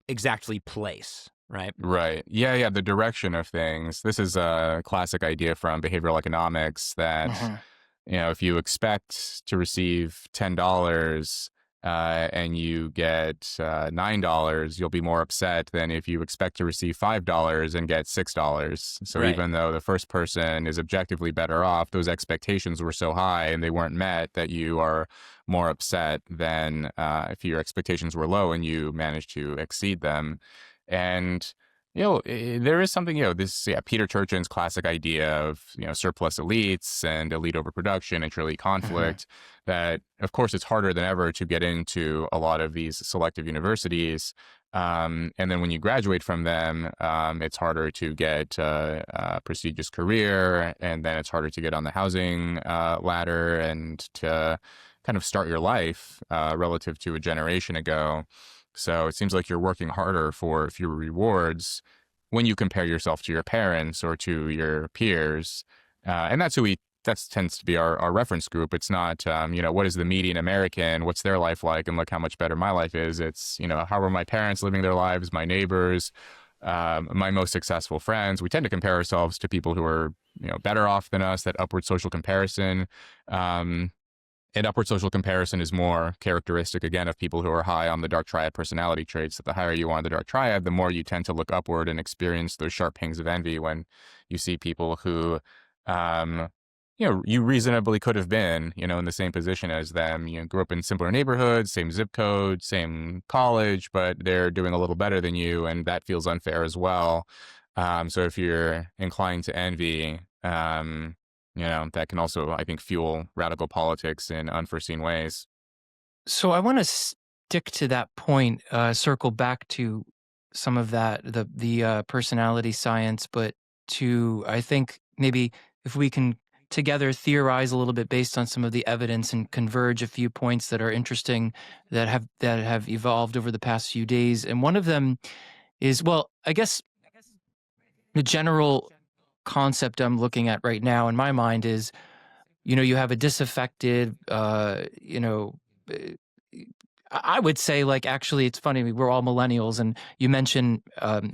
exactly place, right? Right. Yeah, yeah, the direction of things. This is a classic idea from behavioral economics that, Mhm. if you expect to receive $10 and you get $9, you'll be more upset than if you expect to receive $5 and get $6. So Right. even though the first person is objectively better off, those expectations were so high and they weren't met that you are more upset than if your expectations were low and you managed to exceed them. And there is something, Peter Turchin's classic idea of, surplus elites and elite overproduction and elite Mhm. conflict, that, of course, it's harder than ever to get into a lot of these selective universities. And then when you graduate from them, it's harder to get a prestigious career, and then it's harder to get on the housing ladder and to kind of start your life relative to a generation ago. So it seems like you're working harder for fewer rewards when you compare yourself to your parents or to your peers. And that tends to be our reference group. It's not, what is the median American? What's their life like? And look how much better my life is. It's, how are my parents living their lives, my neighbors, my most successful friends. We tend to compare ourselves to people who are, better off than us, that upward social comparison. And upward social comparison is more characteristic, again, of people who are high on the dark triad personality traits. That the higher you are on the dark triad, the more you tend to look upward and experience those sharp pangs of envy when you see people who, you reasonably could have been, in the same position as them. Grew up in simpler neighborhoods, same zip code, same college, but they're doing a little better than you, and that feels unfair as well. So if you're inclined to envy, that can also, I think, fuel radical politics in unforeseen ways. So I want to stick to that point, circle back to some of that, the personality science, but to, I think, maybe if we can together theorize a little bit based on some of the evidence and converge a few points that are interesting, that have evolved over the past few days. And one of them is, well, I guess the general concept I'm looking at right now in my mind is, you have a disaffected, uh, I would say, like, actually, it's funny. We're all millennials, and you mentioned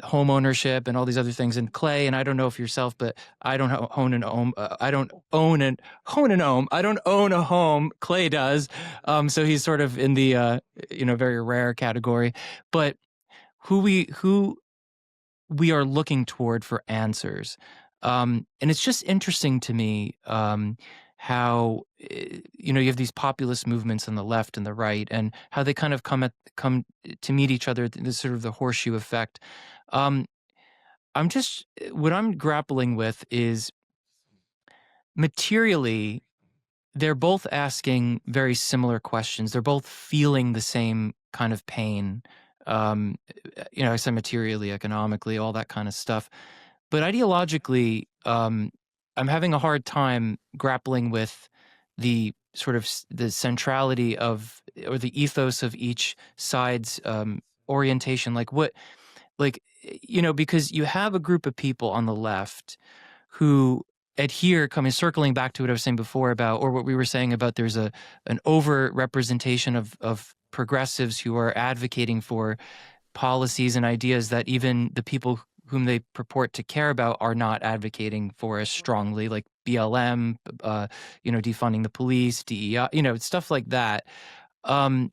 home ownership and all these other things. And Clay, and I don't know if yourself, but I don't own an home. I don't own an own an home. I don't own a home. Clay does. So he's sort of in the very rare category. But who we are looking toward for answers. And it's just interesting to me how you have these populist movements on the left and the right, and how they kind of come to meet each other. This sort of the horseshoe effect. Um, what I'm grappling with is materially, they're both asking very similar questions. They're both feeling the same kind of pain. Um, I said materially, economically, all that kind of stuff. But ideologically, I'm having a hard time grappling with the sort of the centrality of, or the ethos of each side's orientation. Because you have a group of people on the left who adhere, circling back to what I was saying before about, or what we were saying about, there's an over representation of progressives who are advocating for policies and ideas that even the people whom they purport to care about are not advocating for as strongly, like BLM, defunding the police, DEI, stuff like that. And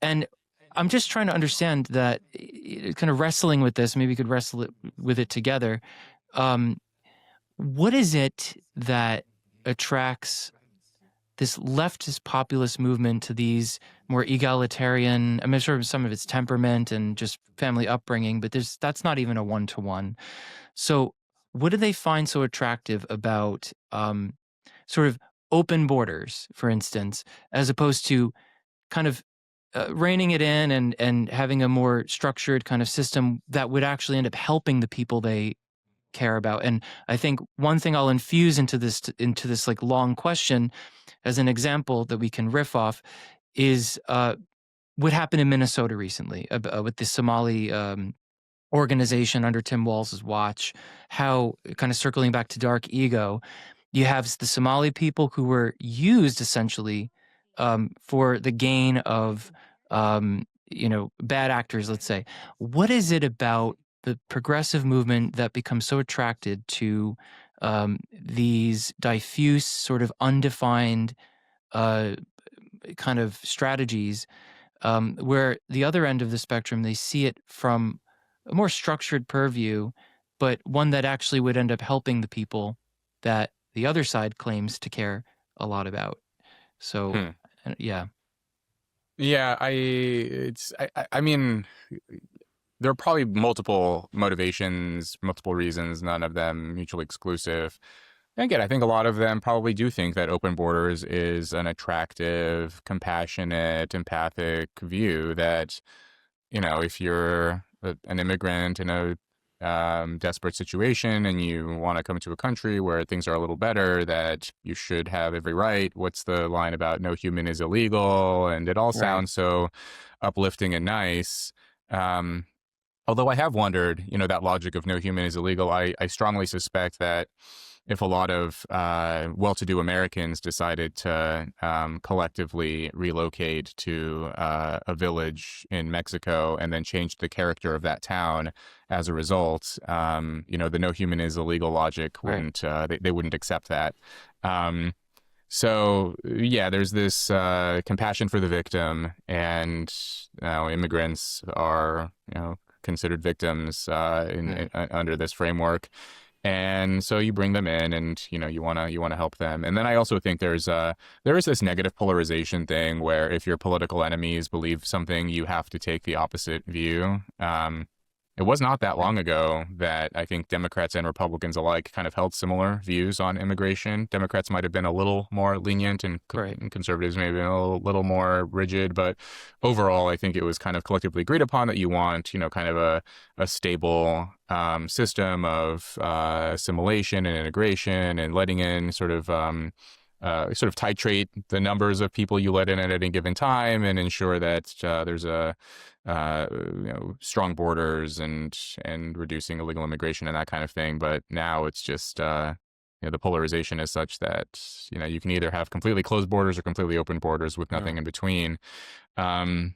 I'm just trying to understand that, kind of wrestling with this. Maybe we could with it together. What is it that attracts this leftist populist movement to these more egalitarian? I'm sure some of it's temperament and just family upbringing, but that's not even a one-to-one. So what do they find so attractive about sort of open borders, for instance, as opposed to kind of reining it in and having a more structured kind of system that would actually end up helping the people they care about? And I think one thing I'll infuse into this like long question as an example that we can riff off is what happened in Minnesota recently with the Somali organization under Tim Walz's watch. How, kind of circling back to dark ego, you have the Somali people who were used essentially for the gain of bad actors, let's say. What is it about the progressive movement that becomes so attracted to these diffuse, sort of undefined uh, kind of strategies, where the other end of the spectrum, they see it from a more structured purview, but one that actually would end up helping the people that the other side claims to care a lot about. So, Hmm. yeah. Yeah, I mean, there are probably multiple motivations, multiple reasons, none of them mutually exclusive. And again, I think a lot of them probably do think that open borders is an attractive, compassionate, empathic view that, if you're an immigrant in a desperate situation and you want to come to a country where things are a little better, that you should have every right. What's the line about no human is illegal? And it all Right. sounds so uplifting and nice. Um, Although I have wondered, that logic of no human is illegal, I strongly suspect that if a lot of well-to-do Americans decided to collectively relocate to a village in Mexico and then changed the character of that town as a result, the no human is illegal logic Right. wouldn't, they wouldn't accept that. So yeah, there's this compassion for the victim, and immigrants are considered victims under this framework, and so you bring them in, and you want to help them. And then I also think there is this negative polarization thing where if your political enemies believe something, you have to take the opposite view. It was not that long ago that I think Democrats and Republicans alike kind of held similar views on immigration. Democrats might have been a little more lenient, and Right. conservatives may have been a little more rigid. But overall, I think it was kind of collectively agreed upon that you want, kind of a stable system of assimilation and integration, and letting in sort of titrate the numbers of people you let in at any given time, and ensure that there's strong borders and reducing illegal immigration and that kind of thing. But now it's just the polarization is such that you can either have completely closed borders or completely open borders with nothing in between. And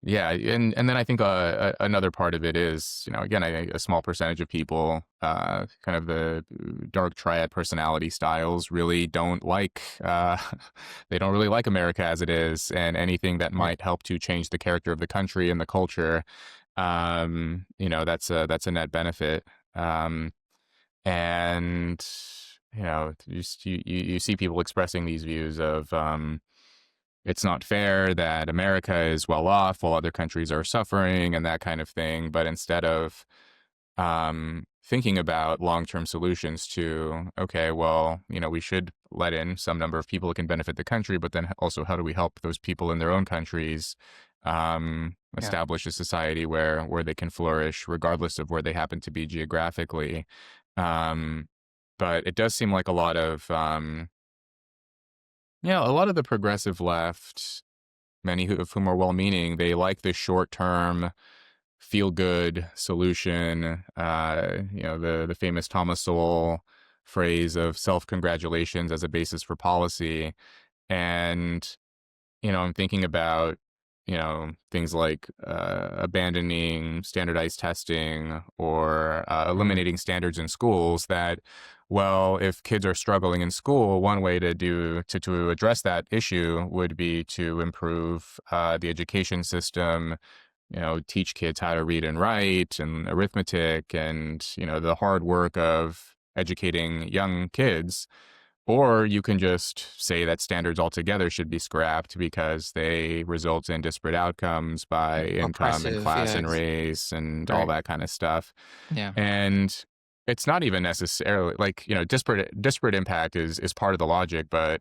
yeah, and then I think another part of it is, again, a small percentage of people, kind of the dark triad personality styles, really don't like, they don't really like America as it is, and anything that might help to change the character of the country and the culture, that's a net benefit. And you see people expressing these views of, it's not fair that America is well off while other countries are suffering and that kind of thing. But instead of thinking about long-term solutions to, okay, well, we should let in some number of people that can benefit the country, but then also how do we help those people in their own countries establish a society where they can flourish regardless of where they happen to be geographically. But it does seem like a lot of the progressive left, many of whom are well-meaning, they like this short-term, feel-good solution. The famous Thomas Sowell phrase of self-congratulations as a basis for policy. And, I'm thinking about, things like abandoning standardized testing or eliminating standards in schools that, well, if kids are struggling in school, one way to address that issue would be to improve the education system, teach kids how to read and write and arithmetic and, the hard work of educating young kids. Or you can just say that standards altogether should be scrapped because they result in disparate outcomes by income and Oppressive, class yeah, and race and all right. that kind of stuff. Yeah. And it's not even necessarily like, disparate impact is part of the logic. But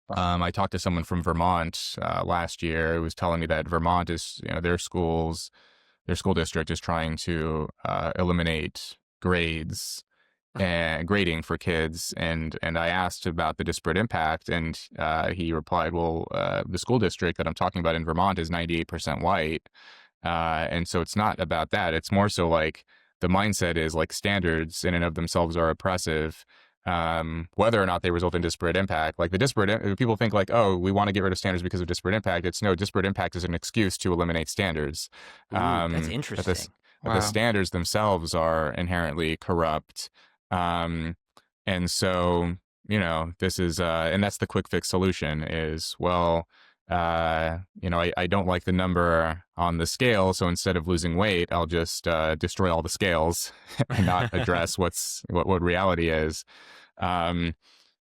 I talked to someone from Vermont last year who was telling me that Vermont is, their school district is trying to eliminate grades and grading for kids. And I asked about the disparate impact, and he replied, well, the school district that I'm talking about in Vermont is 98% white. And so it's not about that. It's more so like the mindset is like standards in and of themselves are oppressive. whether or not they result in disparate impact. Like people think like, oh, we want to get rid of standards because of disparate impact. It's no, disparate impact is an excuse to eliminate standards. Ooh, that's That interesting. that the standards themselves are inherently corrupt. And so, this is, and that's the quick fix solution is, well, I don't like the number on the scale. So instead of losing weight, I'll just destroy all the scales and not address what reality is. And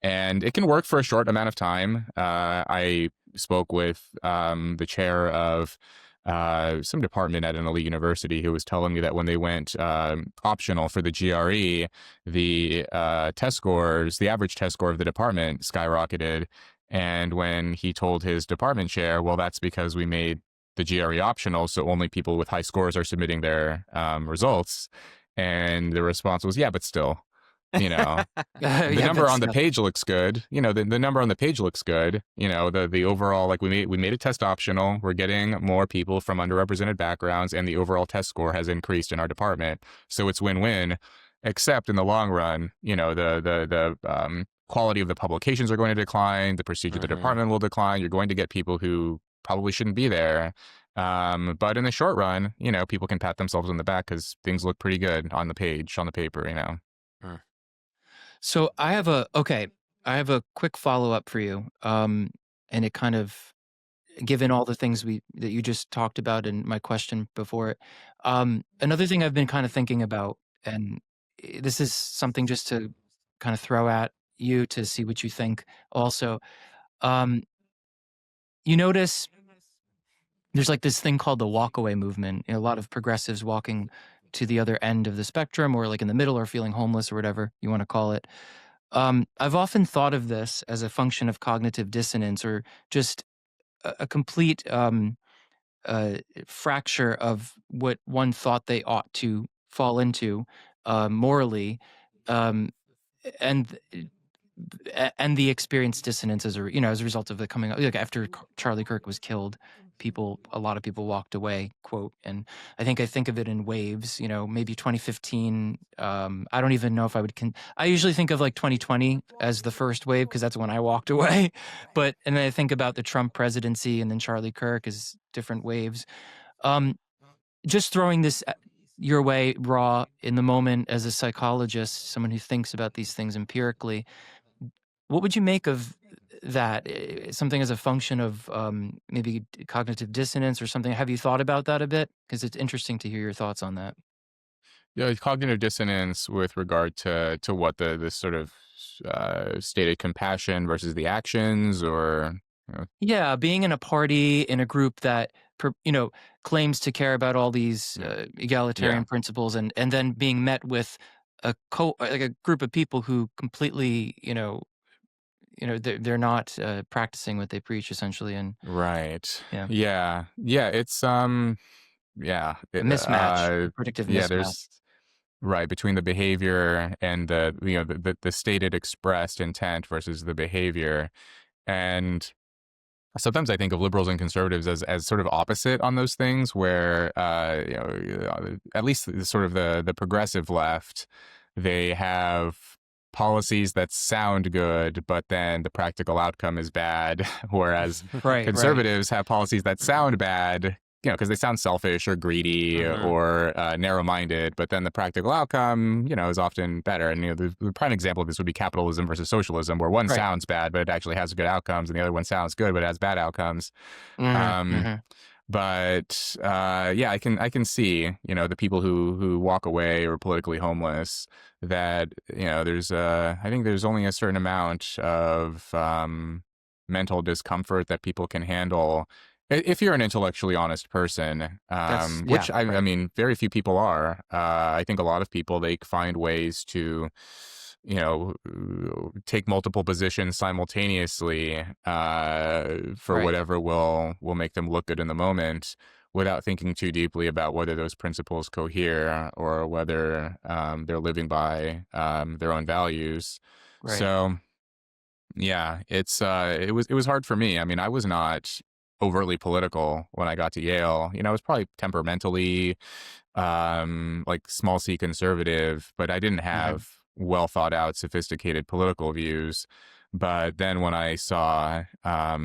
it can work for a short amount of time. I spoke with the chair of some department at an elite university who was telling me that when they went optional for the GRE, the test scores, the average test score of the department skyrocketed. And when he told his department chair, well, that's because we made the GRE optional, so only people with high scores are submitting their results. And the response was, yeah, but still, the number on the page looks good. The number on the page looks good. The overall, like we made a test optional. We're getting more people from underrepresented backgrounds, and the overall test score has increased in our department. So it's win-win. Except in the long run, the quality of the publications are going to decline. The procedure of the department will decline. You're going to get people who probably shouldn't be there. But in the short run, people can pat themselves on the back because things look pretty good on the page, on the paper. So I have a quick follow-up for you. And it kind of, given all the things that you just talked about and my question before it, another thing I've been kind of thinking about, and this is something just to kind of throw at you to see what you think also. You notice there's like this thing called the walkaway movement. A lot of progressives walking to the other end of the spectrum, or like in the middle, or feeling homeless, or whatever you want to call it. I've often thought of this as a function of cognitive dissonance, or just a complete fracture of what one thought they ought to fall into morally, and the experienced dissonance as a result of it coming up. Like after Charlie Kirk was killed, a lot of people walked away, quote. And I think of it in waves, maybe 2015. I don't even know if I would, I usually think of like 2020 as the first wave, because that's when I walked away. And then I think about the Trump presidency and then Charlie Kirk as different waves. Just throwing this your way raw in the moment as a psychologist, someone who thinks about these things empirically, what would you make of that? Something as a function of maybe cognitive dissonance or something? Have you thought about that a bit? Because it's interesting to hear your thoughts on that. Yeah, cognitive dissonance with regard to what this sort of stated compassion versus the actions, or Yeah, being in a party, in a group that claims to care about all these egalitarian principles, and then being met with a group of people who completely they're not practicing what they preach, essentially. And right, yeah, it's a mismatch, predictive mismatch. There's between the behavior and the stated expressed intent versus the behavior. And sometimes I think of liberals and conservatives as sort of opposite on those things, where at least sort of the progressive left, they have policies that sound good, but then the practical outcome is bad, whereas conservatives have policies that sound bad, because they sound selfish or greedy or narrow-minded, but then the practical outcome, is often better. And the prime example of this would be capitalism versus socialism, where one sounds bad, but it actually has good outcomes, and the other one sounds good, but it has bad outcomes. But I can see, the people who walk away or politically homeless, that I think there's only a certain amount of mental discomfort that people can handle if you're an intellectually honest person, which I mean, very few people are. I think a lot of people, they find ways to take multiple positions simultaneously for whatever will make them look good in the moment, without thinking too deeply about whether those principles cohere or whether they're living by their own values. So it was hard for me. I mean, I was not overtly political when I got to Yale. I was probably temperamentally like small c conservative, but I didn't have well thought out, sophisticated political views. But then when I saw, a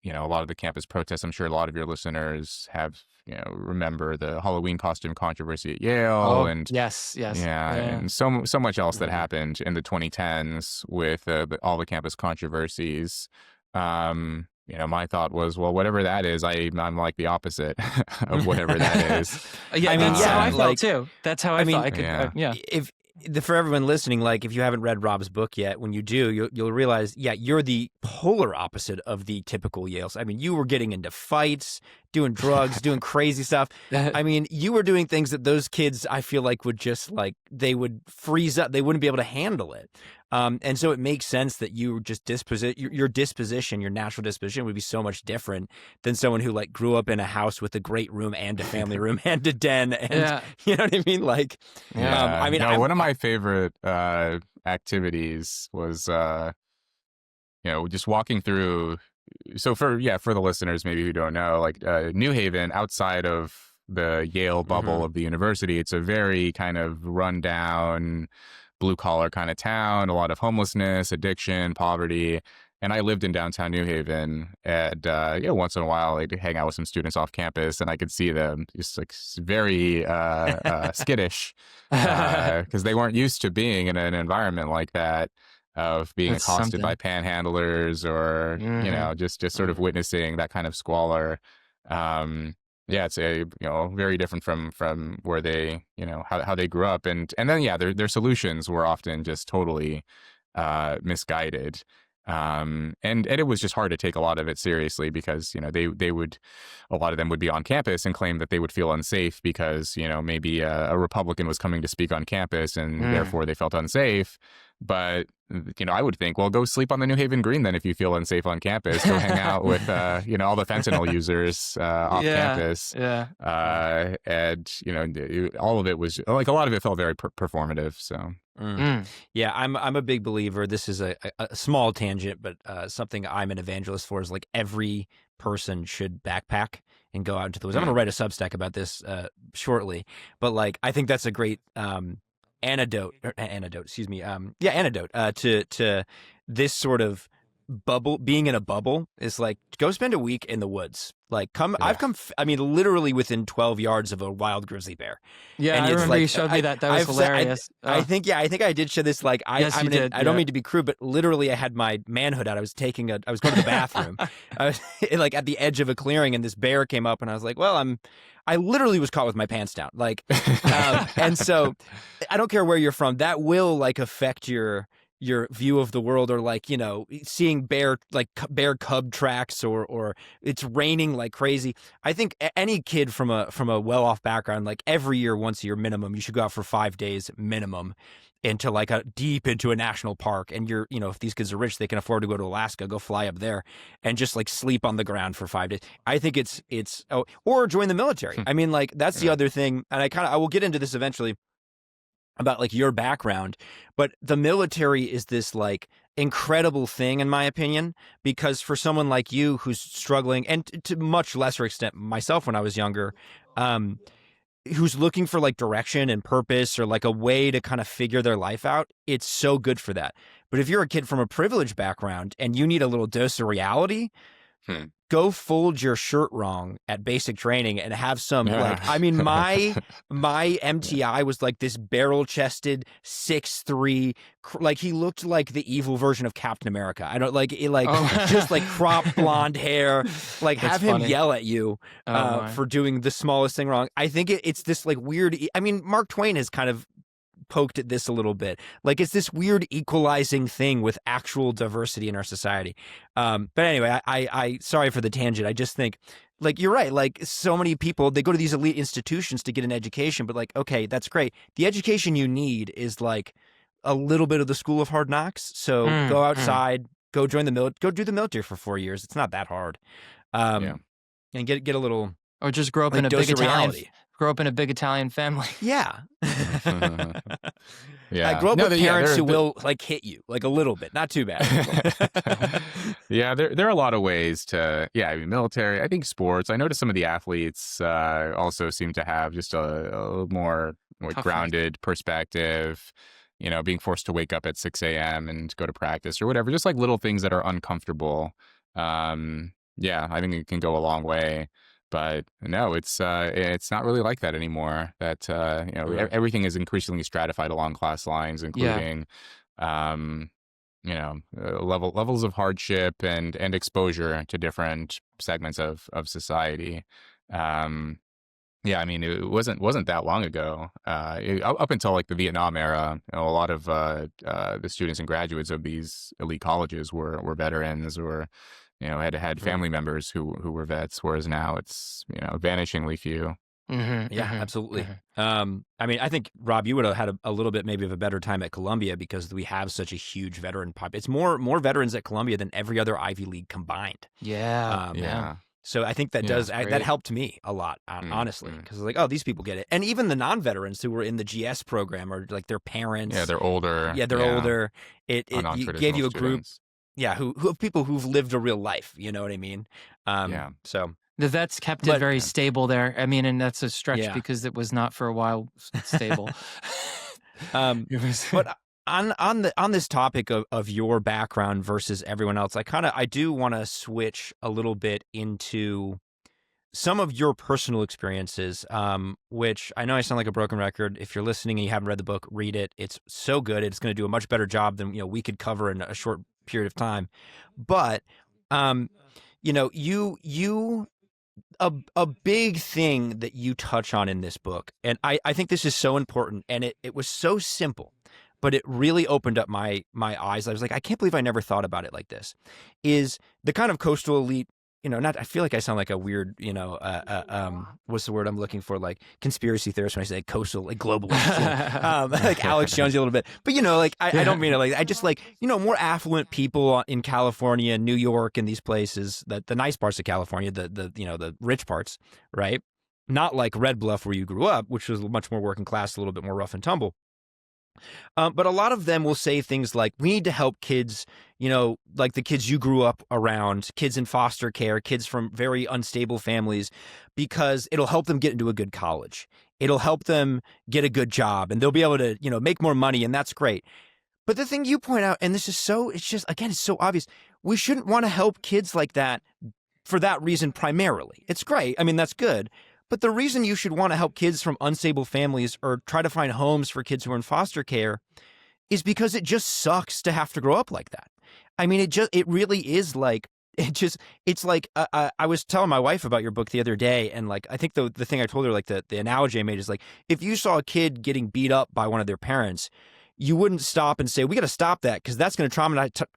lot of the campus protests, I'm sure a lot of your listeners have, remember the Halloween costume controversy at Yale, Oh, and yes, yes. yeah, and so much else that happened in the 2010s with all the campus controversies. My thought was, well, whatever that is, I'm like the opposite of whatever that is. Yeah, I mean, that's how yeah, I felt like, too. That's how I I mean, felt. I could, Yeah. yeah. For everyone listening, like if you haven't read Rob's book yet, when you do, you'll realize, yeah, you're the polar opposite of the typical Yales. I mean, you were getting into fights, doing drugs, doing crazy stuff. I mean, you were doing things that those kids, I feel like, would just like, they would freeze up. They wouldn't be able to handle it. And so it makes sense that you just your disposition, your natural disposition would be so much different than someone who like grew up in a house with a great room and a family room and a den. And you know what I mean? Like, Yeah. I mean, one of my favorite activities was, just walking through. So for the listeners maybe who don't know, like New Haven, outside of the Yale bubble of the university, it's a very kind of rundown, blue collar kind of town. A lot of homelessness, addiction, poverty. And I lived in downtown New Haven, and once in a while I'd hang out with some students off campus, and I could see them just like very skittish because they weren't used to being in an environment like that, of being That's accosted by something. panhandlers or just sort of witnessing that kind of squalor. It's very different from where they how they grew up, and then their solutions were often just totally misguided. And it was just hard to take a lot of it seriously because, a lot of them would be on campus and claim that they would feel unsafe because, maybe a Republican was coming to speak on campus and therefore they felt unsafe. But, I would think, well, go sleep on the New Haven Green then if you feel unsafe on campus. Go hang out with, all the fentanyl users off campus. Yeah. And, all of it was, like, a lot of it felt very performative, so... Yeah, I'm a big believer. This is a small tangent, but something I'm an evangelist for is like every person should backpack and go out into the woods. I'm going to write a Substack about this shortly, but like I think that's a great antidote to this sort of bubble. Being in a bubble is like go spend a week in the woods. Like I mean, literally within 12 yards of a wild grizzly bear. Yeah, And I it's remember like, you showed me that. That was hilarious. I think I did show this. Like, Yes, you did, I don't yeah. mean to be crude, but literally, I had my manhood out. I was going to the bathroom. I was like at the edge of a clearing, and this bear came up, and I was like, well, I literally was caught with my pants down. Like, and so I don't care where you're from. That will like affect your view of the world, or like, seeing bear cub tracks, or it's raining like crazy. I think any kid from a well-off background, like every year, once a year minimum, you should go out for 5 days minimum into like deep into a national park. And if these kids are rich, they can afford to go to Alaska, go fly up there and just like sleep on the ground for 5 days. I think or join the military. I mean, like that's the other thing. And I will get into this eventually about like your background, but the military is this like incredible thing in my opinion, because for someone like you who's struggling, and to much lesser extent myself when I was younger, who's looking for like direction and purpose or like a way to kind of figure their life out, it's so good for that. But if you're a kid from a privileged background and you need a little dose of reality, go fold your shirt wrong at basic training and have some like, I mean, my MTI was like this barrel-chested 6'3", like he looked like the evil version of Captain America. I don't just like cropped blonde hair, like That's have him funny. yell at you for doing the smallest thing wrong. I think it's this like weird, I mean, Mark Twain has kind of poked at this a little bit. Like it's this weird equalizing thing with actual diversity in our society. But anyway, I sorry for the tangent. I just think like, you're right. Like so many people, they go to these elite institutions to get an education, but like, okay, that's great. The education you need is like a little bit of the school of hard knocks. So go outside, go join the military, go do the military for 4 years. It's not that hard. And get a little, Or just grow up like, in a dose big of reality. big Italian family. Yeah. Yeah. I grew up with parents who will like hit you like a little bit, not too bad. Yeah, there are a lot of ways to, I mean, military, I think sports. I noticed some of the athletes also seem to have just a little more like Toughness. grounded perspective. being forced to wake up at 6 a.m. and go to practice or whatever, just like little things that are uncomfortable. Yeah, I think it can go a long way. But no, it's not really like that anymore. That everything is increasingly stratified along class lines, including levels of hardship and exposure to different segments of society. Yeah, I mean, it wasn't that long ago. Up until like the Vietnam era, a lot of the students and graduates of these elite colleges were veterans, or had family members who were vets. Whereas now it's vanishingly few. Yeah, absolutely. I mean, I think, Rob, you would have had a little bit maybe of a better time at Columbia because we have such a huge veteran population. It's more veterans at Columbia than every other Ivy League combined. Yeah. So I think that that helped me a lot, honestly, because like, oh, these people get it. And even the non-veterans who were in the GS program, or like their parents. Yeah, they're older. Yeah, they're older. It gave you a group. Students. Yeah, who of people who've lived a real life. You know what I mean? So The vets kept it very stable there. I mean, and that's a stretch because it was not for a while stable. But on this topic of your background versus everyone else, I do want to switch a little bit into some of your personal experiences, which I know I sound like a broken record. If you're listening and you haven't read the book, read it. It's so good. It's going to do a much better job than we could cover in a short period of time. But a big thing that you touch on in this book, and I think this is so important, and it was so simple, but it really opened up my eyes. I was like, I can't believe I never thought about it like this, is the kind of coastal elite, I feel like I sound like a weird, what's the word I'm looking for? Like conspiracy theorist when I say coastal, like globalist, like Alex Jones a little bit. But, I don't mean it like, I just like, more affluent people in California, New York, and these places, the nice parts of California, the rich parts, right? Not like Red Bluff where you grew up, which was much more working class, a little bit more rough and tumble. But a lot of them will say things like, we need to help kids, like the kids you grew up around, kids in foster care, kids from very unstable families, because it'll help them get into a good college. It'll help them get a good job, and they'll be able to, make more money, and that's great. But the thing you point out, and this is it's so obvious, we shouldn't want to help kids like that for that reason primarily. It's great. I mean, that's good. But the reason you should want to help kids from unstable families or try to find homes for kids who are in foster care is because it just sucks to have to grow up like that. I mean, it really is like, it's like, I was telling my wife about your book the other day, and like, I think the thing I told her, like the analogy I made is like, if you saw a kid getting beat up by one of their parents, you wouldn't stop and say, we got to stop that because that's going to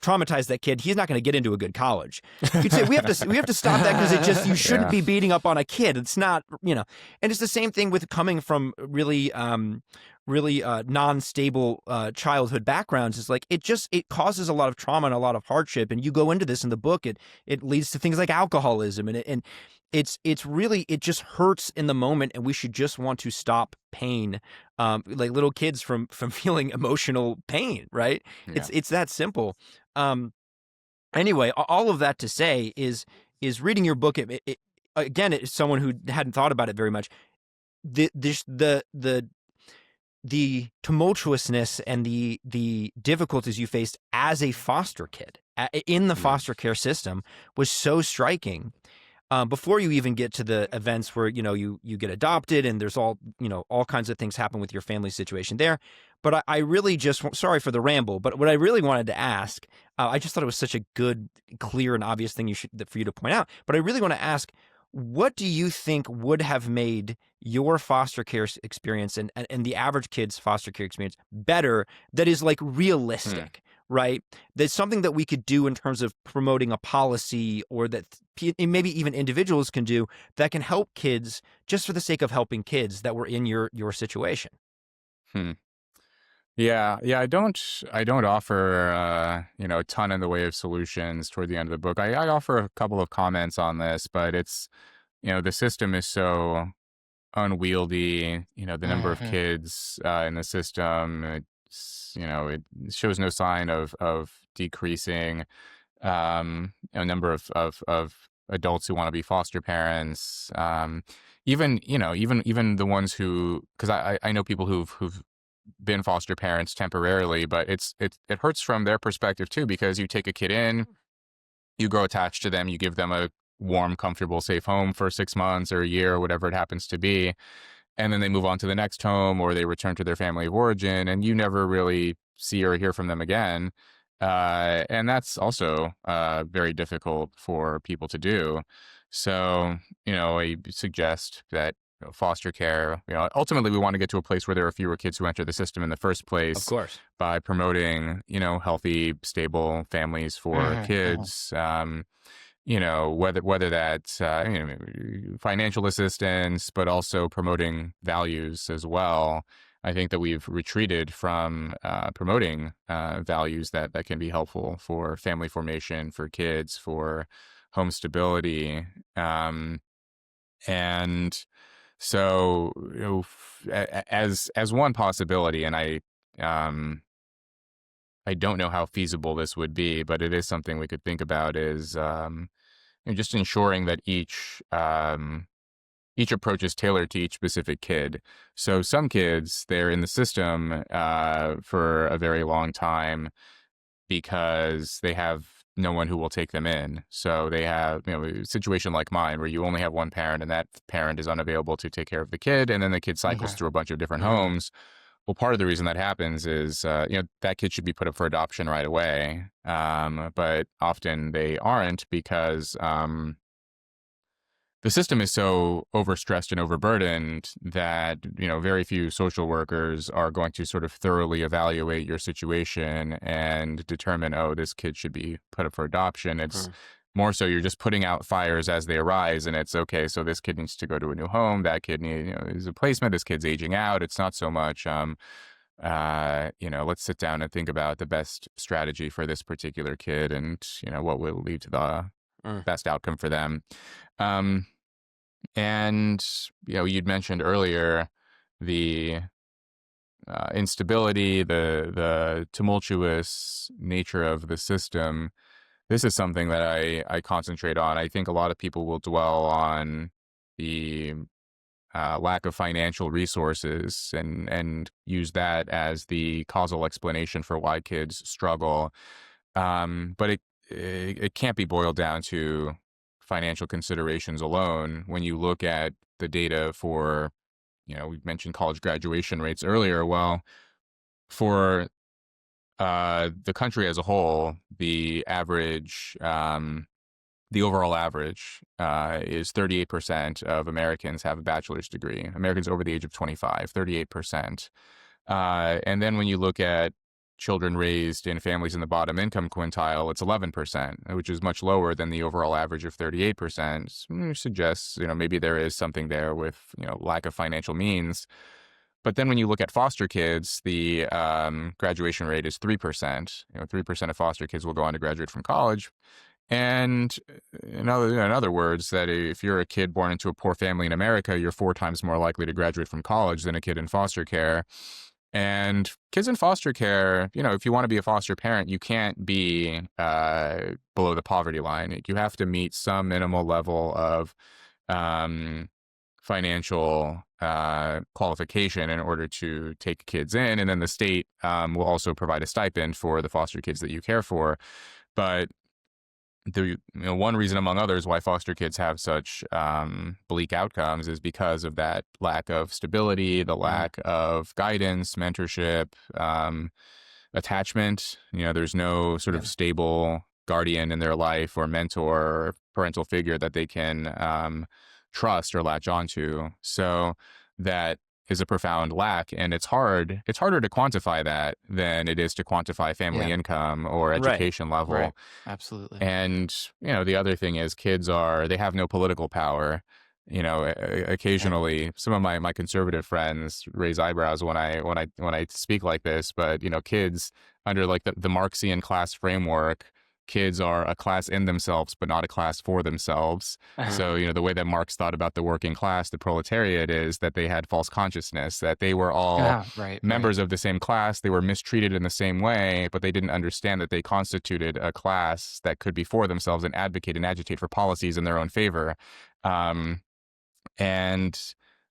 traumatize that kid. He's not going to get into a good college. You'd say, we have to stop that because you shouldn't be beating up on a kid. It's not, and it's the same thing with coming from really non-stable childhood backgrounds. Is like, it causes a lot of trauma and a lot of hardship. And you go into this in the book, it leads to things like alcoholism, and it just hurts in the moment, and we should just want to stop pain, like little kids from feeling emotional pain, right? Yeah. It's that simple. Anyway, all of that to say is reading your book. Again, it's someone who hadn't thought about it very much. The tumultuousness and the difficulties you faced as a foster kid in the foster care system was so striking. Before you even get to the events where, you get adopted and there's all kinds of things happen with your family situation there. But I really sorry for the ramble, but what I really wanted to ask, I just thought it was such a good, clear and obvious thing for you to point out. But I really want to ask, what do you think would have made your foster care experience and the average kid's foster care experience better, that is like realistic? Right? That's something that we could do in terms of promoting a policy, or that maybe even individuals can do that can help kids just for the sake of helping kids that were in your situation. Yeah. I don't offer, a ton in the way of solutions toward the end of the book. I offer a couple of comments on this, but it's, the system is so unwieldy, the number of kids in the system, it shows no sign of decreasing. A number of adults who want to be foster parents. Even the ones who, because I know people who've been foster parents temporarily, but it hurts from their perspective too, because you take a kid in, you grow attached to them, you give them a warm, comfortable, safe home for 6 months or a year or whatever it happens to be, and then they move on to the next home or they return to their family of origin, and you never really see or hear from them again. And that's also very difficult for people to do. So, I suggest that foster care, ultimately we want to get to a place where there are fewer kids who enter the system in the first Of place course. by promoting, healthy, stable families for kids. Whether that's financial assistance, but also promoting values as well. I think that we've retreated from promoting values that can be helpful for family formation, for kids, for home stability, and so as one possibility, and I don't know how feasible this would be, but it is something we could think about, is just ensuring that each approach is tailored to each specific kid. So some kids, they're in the system for a very long time because they have no one who will take them in. So they have, a situation like mine where you only have one parent and that parent is unavailable to take care of the kid. And then the kid cycles through a bunch of different homes. Well, part of the reason that happens is, that kid should be put up for adoption right away. But often they aren't because the system is so overstressed and overburdened that, very few social workers are going to sort of thoroughly evaluate your situation and determine, oh, this kid should be put up for adoption. It's more so you're just putting out fires as they arise, and it's okay, so this kid needs to go to a new home, that kid needs a placement, this kid's aging out. It's not so much, let's sit down and think about the best strategy for this particular kid and, what will lead to the best outcome for them. And, you'd mentioned earlier the instability, the tumultuous nature of the system. This is something that I concentrate on. I think a lot of people will dwell on the lack of financial resources and use that as the causal explanation for why kids struggle. But it can't be boiled down to financial considerations alone. When you look at the data for, we mentioned college graduation rates earlier. Well, for the country as a whole, the average, the overall average is 38% of Americans have a bachelor's degree. Americans over the age of 25, 38%. And then when you look at children raised in families in the bottom income quintile, it's 11%, which is much lower than the overall average of 38%. Suggests, maybe there is something there with, lack of financial means. But then when you look at foster kids, the graduation rate is 3%. 3% of foster kids will go on to graduate from college. And in other words, that if you're a kid born into a poor family in America, you're 4 times more likely to graduate from college than a kid in foster care. And kids in foster care, if you want to be a foster parent, you can't be below the poverty line. You have to meet some minimal level of financial qualification in order to take kids in. And then the state will also provide a stipend for the foster kids that you care for. But the one reason among others why foster kids have such bleak outcomes is because of that lack of stability, the lack of guidance, mentorship, attachment. There's no sort of stable guardian in their life or mentor or parental figure that they can trust or latch onto. So that is a profound lack, and it's harder to quantify that than it is to quantify family income or education level. Right. Absolutely. And the other thing is kids they have no political power. Occasionally some of my conservative friends raise eyebrows when I speak like this, but kids under like the Marxian class framework, kids are a class in themselves, but not a class for themselves. So, the way that Marx thought about the working class, the proletariat, is that they had false consciousness, that they were all members of the same class. They were mistreated in the same way, but they didn't understand that they constituted a class that could be for themselves and advocate and agitate for policies in their own favor. And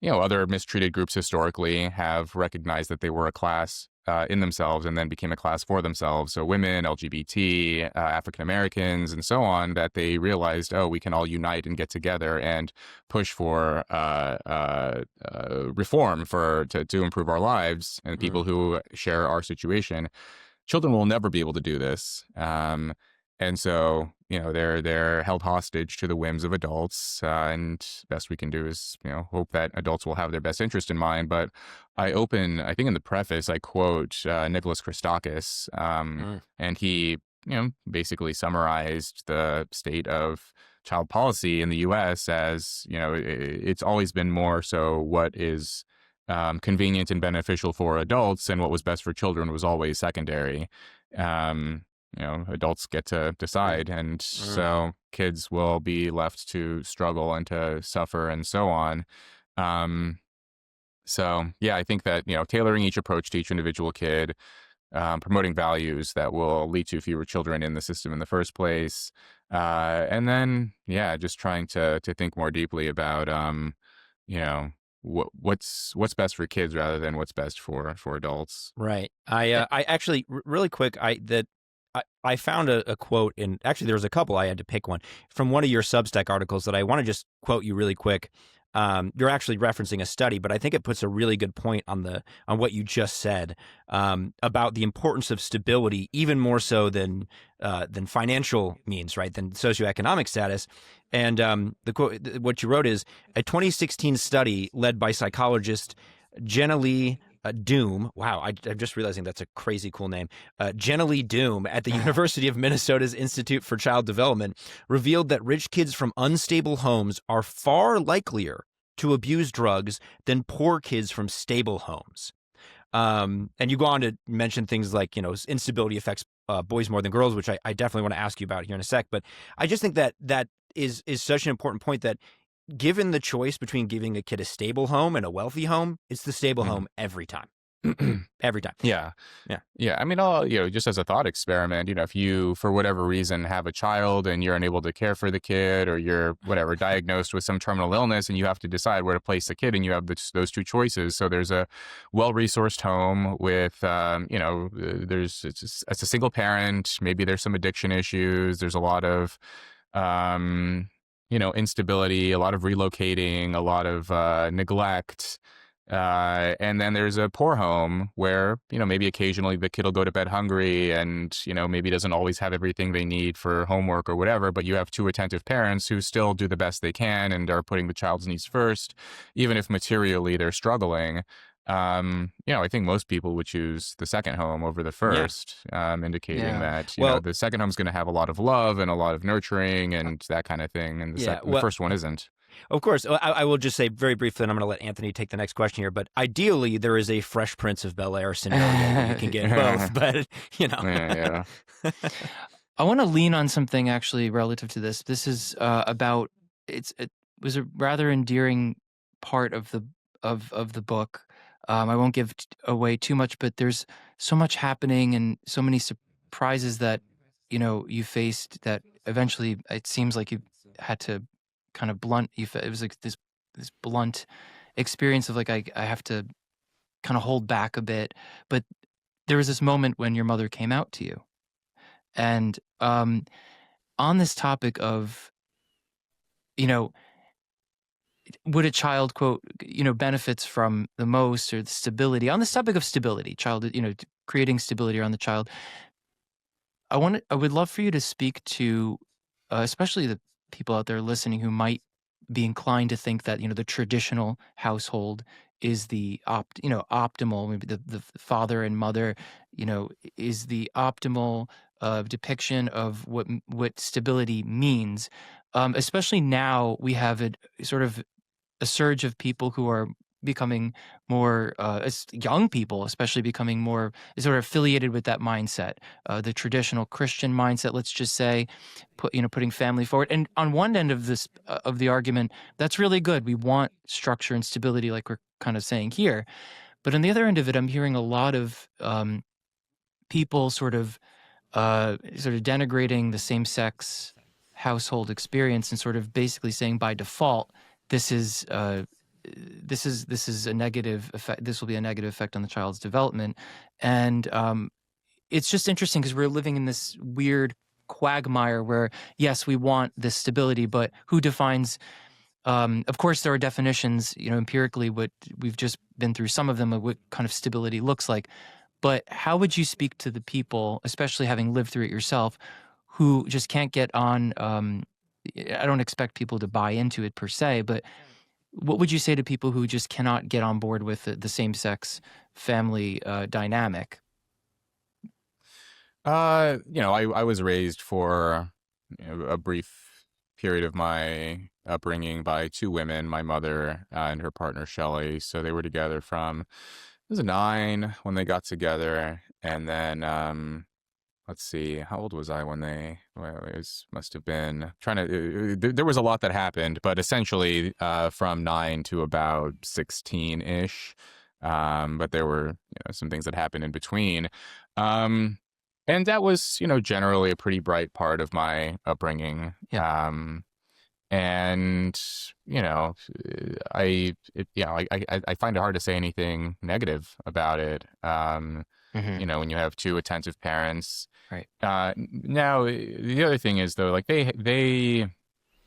other mistreated groups historically have recognized that they were a class in themselves and then became a class for themselves. So women, LGBT, African Americans, and so on, that they realized, oh, we can all unite and get together and push for reform to improve our lives and people who share our situation. Children will never be able to do this. And so, they're held hostage to the whims of adults. And best we can do is, hope that adults will have their best interest in mind. But I think in the preface, I quote Nicholas Christakis, and he, basically summarized the state of child policy in the U.S. as, it's always been more so what is convenient and beneficial for adults, and what was best for children was always secondary. Adults get to decide, and so kids will be left to struggle and to suffer and so on. So yeah, I think that, tailoring each approach to each individual kid, promoting values that will lead to fewer children in the system in the first place, and then just trying to think more deeply about what's best for kids rather than what's best for adults. Right. I actually really quick I found a quote in, actually there was a couple, I had to pick one from one of your Substack articles that I want to just quote you really quick. You're actually referencing a study, but I think it puts a really good point on what you just said about the importance of stability, even more so than financial means, right? Than socioeconomic status. And the quote, what you wrote is a 2016 study led by psychologist Jenna Lee Doom. Wow, I'm just realizing that's a crazy cool name. Jenna Lee Doom at the University of Minnesota's Institute for Child Development revealed that rich kids from unstable homes are far likelier to abuse drugs than poor kids from stable homes. And you go on to mention things like, instability affects boys more than girls, which I definitely want to ask you about here in a sec. But I just think that is such an important point, that given the choice between giving a kid a stable home and a wealthy home, it's the stable home every time. Every time. Yeah. I mean, just as a thought experiment, if you, for whatever reason, have a child and you're unable to care for the kid, or you're diagnosed with some terminal illness and you have to decide where to place the kid, and you have those two choices. So there's a well-resourced home with, it's a single parent. Maybe there's some addiction issues. There's a lot of, instability, a lot of relocating, a lot of neglect. And then there's a poor home where, maybe occasionally the kid will go to bed hungry and, maybe doesn't always have everything they need for homework or whatever, but you have two attentive parents who still do the best they can and are putting the child's needs first, even if materially they're struggling. I think most people would choose the second home over the first, indicating that, the second home is going to have a lot of love and a lot of nurturing and that kind of thing. And the first one isn't. Of course. I will just say very briefly, and I'm going to let Anthony take the next question here, but ideally there is a Fresh Prince of Bel-Air scenario where you can get both, but, Yeah. I want to lean on something actually relative to this. This is about, it was a rather endearing part of the book. I won't give away too much, but there's so much happening and so many surprises that, you faced, that eventually it seems like you had to kind of blunt. It was like this blunt experience of like, I have to kind of hold back a bit. But there was this moment when your mother came out to you. And on this topic of, would a child, quote, benefits from the most, or the stability, on this topic of stability, child, creating stability around the child, I would love for you to speak to, especially the people out there listening who might be inclined to think that, the traditional household is the optimal, maybe the father and mother, is the optimal depiction of what stability means. Especially now, we have a surge of people who are becoming more, young people especially, becoming more sort of affiliated with that mindset, the traditional Christian mindset, let's just say, putting family forward. And on one end of this, of the argument, that's really good. We want structure and stability, like we're kind of saying here. But on the other end of it, I'm hearing a lot of people sort of denigrating the same-sex household experience and sort of basically saying by default, this is this is a negative effect. This will be a negative effect on the child's development, and it's just interesting because we're living in this weird quagmire where yes, we want this stability, but who defines? Of course, there are definitions, empirically, what we've just been through some of them of what kind of stability looks like. But how would you speak to the people, especially having lived through it yourself, who just can't get on? I don't expect people to buy into it per se, but what would you say to people who just cannot get on board with the same-sex family dynamic? I was raised for a brief period of my upbringing by two women, my mother and her partner Shelley. So they were together from, I was 9 when they got together, and then let's see, how old was I when they? Well, must have been trying to. There was a lot that happened, but essentially from 9 to about 16-ish. But there were some things that happened in between. And that was, generally a pretty bright part of my upbringing. Yeah. And I find it hard to say anything negative about it. When you have two attentive parents. Right. Now the other thing is though, like they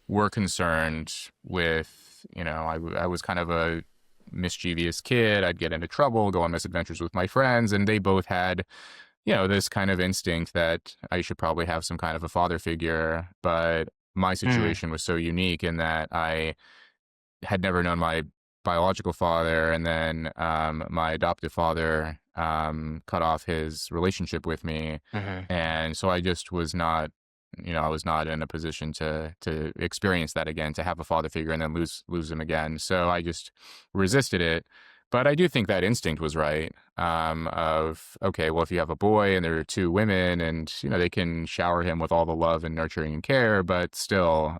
were concerned with, I was kind of a mischievous kid. I'd get into trouble, go on misadventures with my friends, and they both had this kind of instinct that I should probably have some kind of a father figure. But my situation was so unique in that I had never known my biological father, and then my adoptive father cut off his relationship with me. And so I just was not, I was not in a position to experience that again, to have a father figure and then lose him again. So I just resisted it. But I do think that instinct was right, of, okay, well, if you have a boy and there are two women and, they can shower him with all the love and nurturing and care, but still,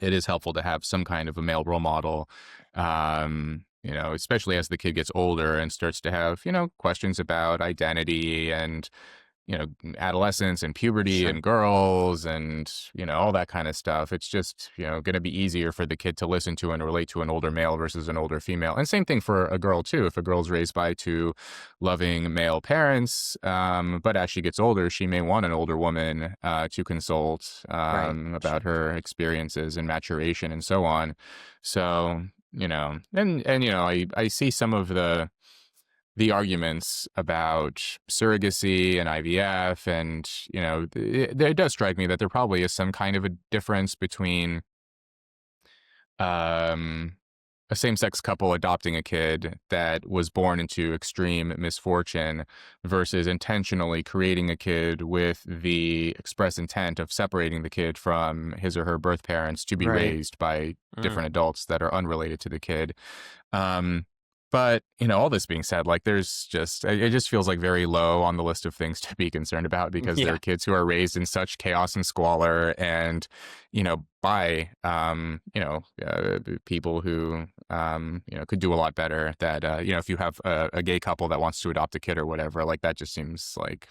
it is helpful to have some kind of a male role model, especially as the kid gets older and starts to have, questions about identity and, adolescence and puberty and girls and, all that kind of stuff. It's just, going to be easier for the kid to listen to and relate to an older male versus an older female. And same thing for a girl, too. If a girl's raised by two loving male parents, but as she gets older, she may want an older woman to consult about her experiences and maturation and so on. So, I see some of the arguments about surrogacy and IVF, and it does strike me that there probably is some kind of a difference between a same-sex couple adopting a kid that was born into extreme misfortune versus intentionally creating a kid with the express intent of separating the kid from his or her birth parents to be raised by different adults that are unrelated to the kid. But, all this being said, like it just feels like very low on the list of things to be concerned about, because there are kids who are raised in such chaos and squalor and, by, people who, could do a lot better that, if you have a gay couple that wants to adopt a kid or whatever, like that just seems like,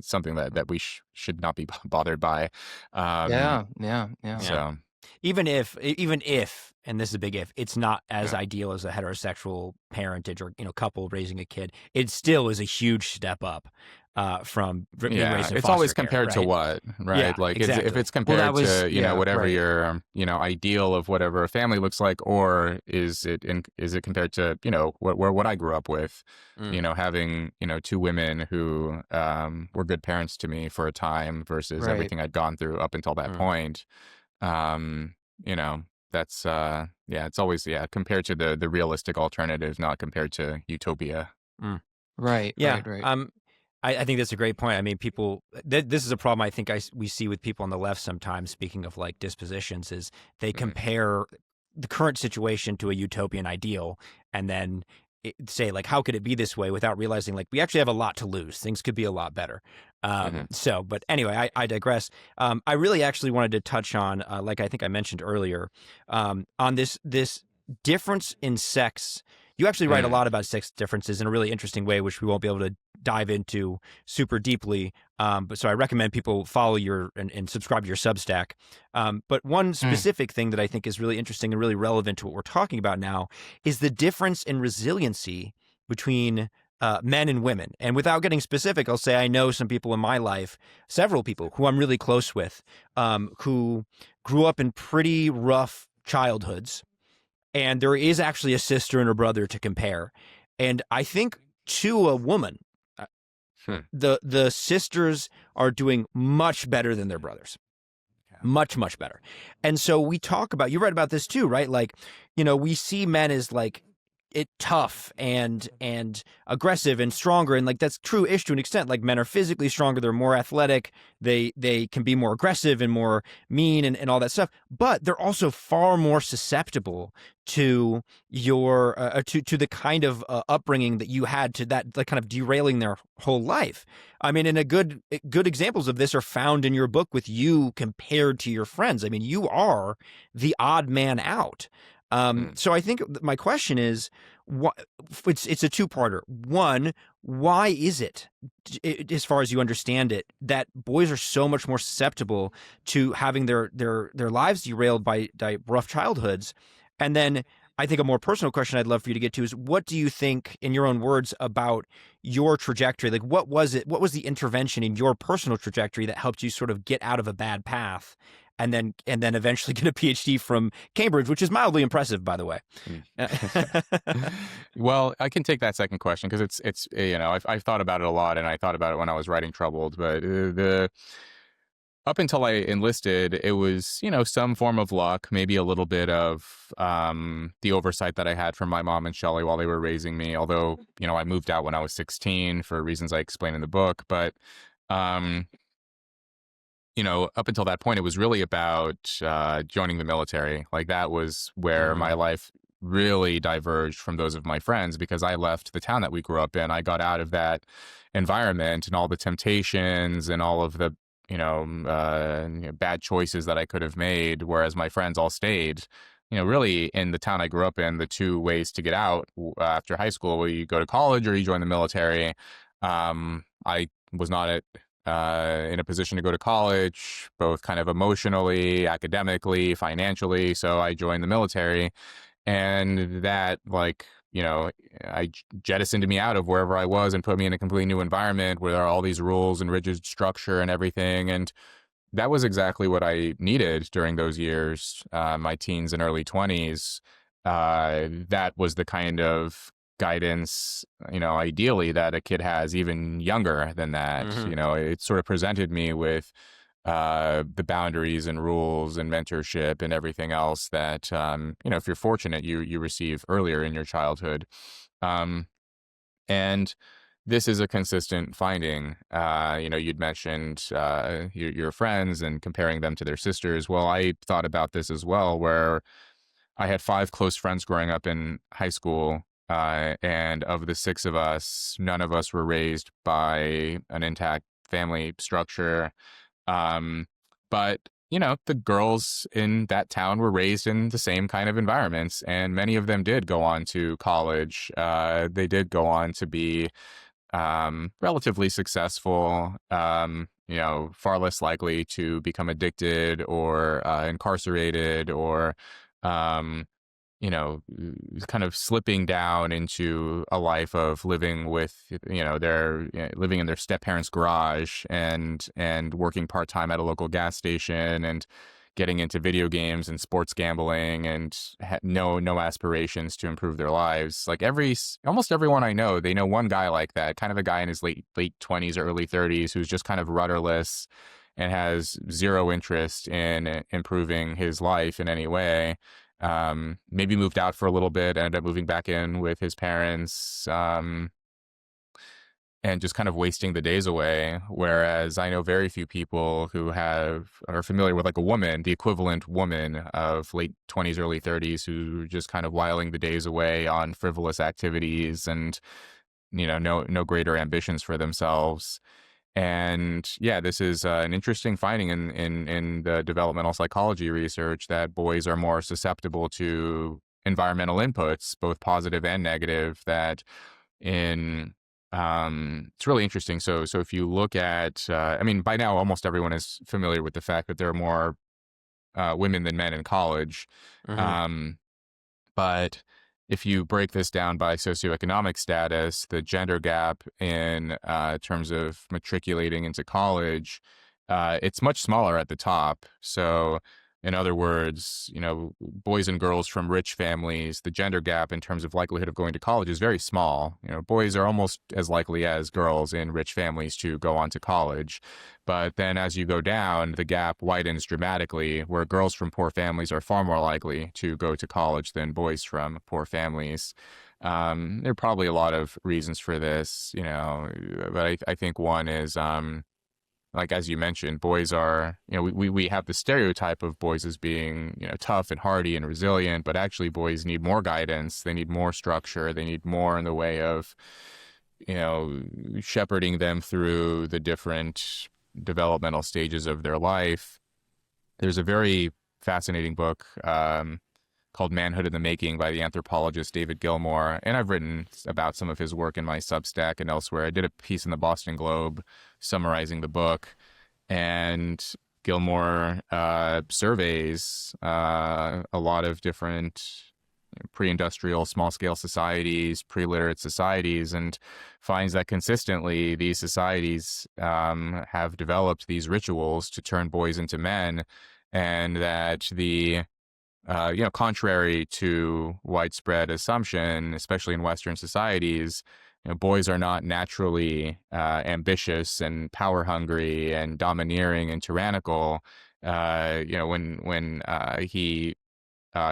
something that we should not be bothered by. Yeah. So. Even if, and this is a big if, it's not as ideal as a heterosexual parentage or couple raising a kid, it still is a huge step up from being raised in it's foster always care, compared to what, right? Yeah, like exactly. if it's compared to whatever right. your ideal of whatever a family looks like, or is it compared to what I grew up with, having two women who were good parents to me for a time versus everything I'd gone through up until that point. That's it's always compared to the realistic alternative, not compared to utopia. Right. Yeah. Right. I think that's a great point. I mean, people, this is a problem I think we see with people on the left sometimes, speaking of like dispositions, is they compare the current situation to a utopian ideal and then say like, how could it be this way, without realizing like we actually have a lot to lose. Things could be a lot better. So, but anyway, I digress. I really actually wanted to touch on, like I think I mentioned earlier, on this difference in sex. You actually write a lot about sex differences in a really interesting way, which we won't be able to dive into super deeply But so I recommend people follow and subscribe to your Substack. But one specific thing that I think is really interesting and really relevant to what we're talking about now is the difference in resiliency between men and women. And without getting specific, I'll say I know some people in my life, several people who I'm really close with, who grew up in pretty rough childhoods. And there is actually a sister and a brother to compare. And I think to a woman, the sisters are doing much better than their brothers. Much, much better. And so we talk about, you read about this too, right? Like, we see men as like tough and aggressive and stronger, and like that's true-ish to an extent. Like men are physically stronger, they're more athletic, they can be more aggressive and more mean and all that stuff, but they're also far more susceptible to your to the kind of upbringing that you had, to that like kind of derailing their whole life. I mean, and good examples of this are found in your book with you compared to your friends. I mean, you are the odd man out. So I think my question is, it's a two-parter. One, why is it, as far as you understand it, that boys are so much more susceptible to having their lives derailed by rough childhoods? And then I think a more personal question I'd love for you to get to is, what do you think, in your own words, about your trajectory? Like, what was the intervention in your personal trajectory that helped you sort of get out of a bad path? And then eventually get a PhD from Cambridge, which is mildly impressive, by the way. Well, I can take that second question because it's I've thought about it a lot, and I thought about it when I was writing Troubled. But up until I enlisted, it was some form of luck, maybe a little bit of the oversight that I had from my mom and Shelley while they were raising me. Although I moved out when I was 16 for reasons I explain in the book, but. Up until that point, it was really about joining the military. Like that was where my life really diverged from those of my friends, because I left the town that we grew up in. I got out of that environment and all the temptations and all of the bad choices that I could have made, whereas my friends all stayed. Really in the town I grew up in, the two ways to get out after high school, where you go to college or you join the military. I was not in a position to go to college, both kind of emotionally, academically, financially. So I joined the military, and that jettisoned me out of wherever I was and put me in a completely new environment where there are all these rules and rigid structure and everything. And that was exactly what I needed during those years, my teens and early 20s. That was the kind of guidance, ideally, that a kid has even younger than that. It sort of presented me with the boundaries and rules and mentorship and everything else that, if you're fortunate, you receive earlier in your childhood. And this is a consistent finding. You'd mentioned your friends and comparing them to their sisters. Well, I thought about this as well, where I had 5 close friends growing up in high school. And of the 6 of us, none of us were raised by an intact family structure. But, the girls in that town were raised in the same kind of environments, and many of them did go on to college. They did go on to be relatively successful, far less likely to become addicted or incarcerated or kind of slipping down into a life of living with, living in their step parents' garage and working part-time at a local gas station and getting into video games and sports gambling and no aspirations to improve their lives. Like almost everyone I know, they know one guy like that, kind of a guy in his late 20s or early 30s who's just kind of rudderless and has zero interest in improving his life in any way. Maybe moved out for a little bit, ended up moving back in with his parents, and just kind of wasting the days away. Whereas I know very few people who are familiar with like a woman, the equivalent woman of late 20s, early 30s, who are just kind of whiling the days away on frivolous activities and, no greater ambitions for themselves. And yeah, this is an interesting finding in the developmental psychology research, that boys are more susceptible to environmental inputs, both positive and negative, that in it's really interesting. So if you look at, I mean, by now almost everyone is familiar with the fact that there are more women than men in college. Mhm. Um, but if you break this down by socioeconomic status, the gender gap in terms of matriculating into college, it's much smaller at the top. So, in other words, boys and girls from rich families, the gender gap in terms of likelihood of going to college is very small. Boys are almost as likely as girls in rich families to go on to college. But then as you go down, the gap widens dramatically, where girls from poor families are far more likely to go to college than boys from poor families. There are probably a lot of reasons for this, but I think one is, like as you mentioned, boys are, we have the stereotype of boys as being, tough and hardy and resilient, but actually boys need more guidance. They need more structure. They need more in the way of, shepherding them through the different developmental stages of their life. There's a very fascinating book called Manhood in the Making by the anthropologist David Gilmour, and I've written about some of his work in my Substack and elsewhere. I did a piece in the Boston Globe summarizing the book, and Gilmour surveys a lot of different pre-industrial small-scale societies, pre-literate societies, and finds that consistently these societies have developed these rituals to turn boys into men, and that the contrary to widespread assumption, especially in Western societies, boys are not naturally ambitious and power hungry and domineering and tyrannical. When he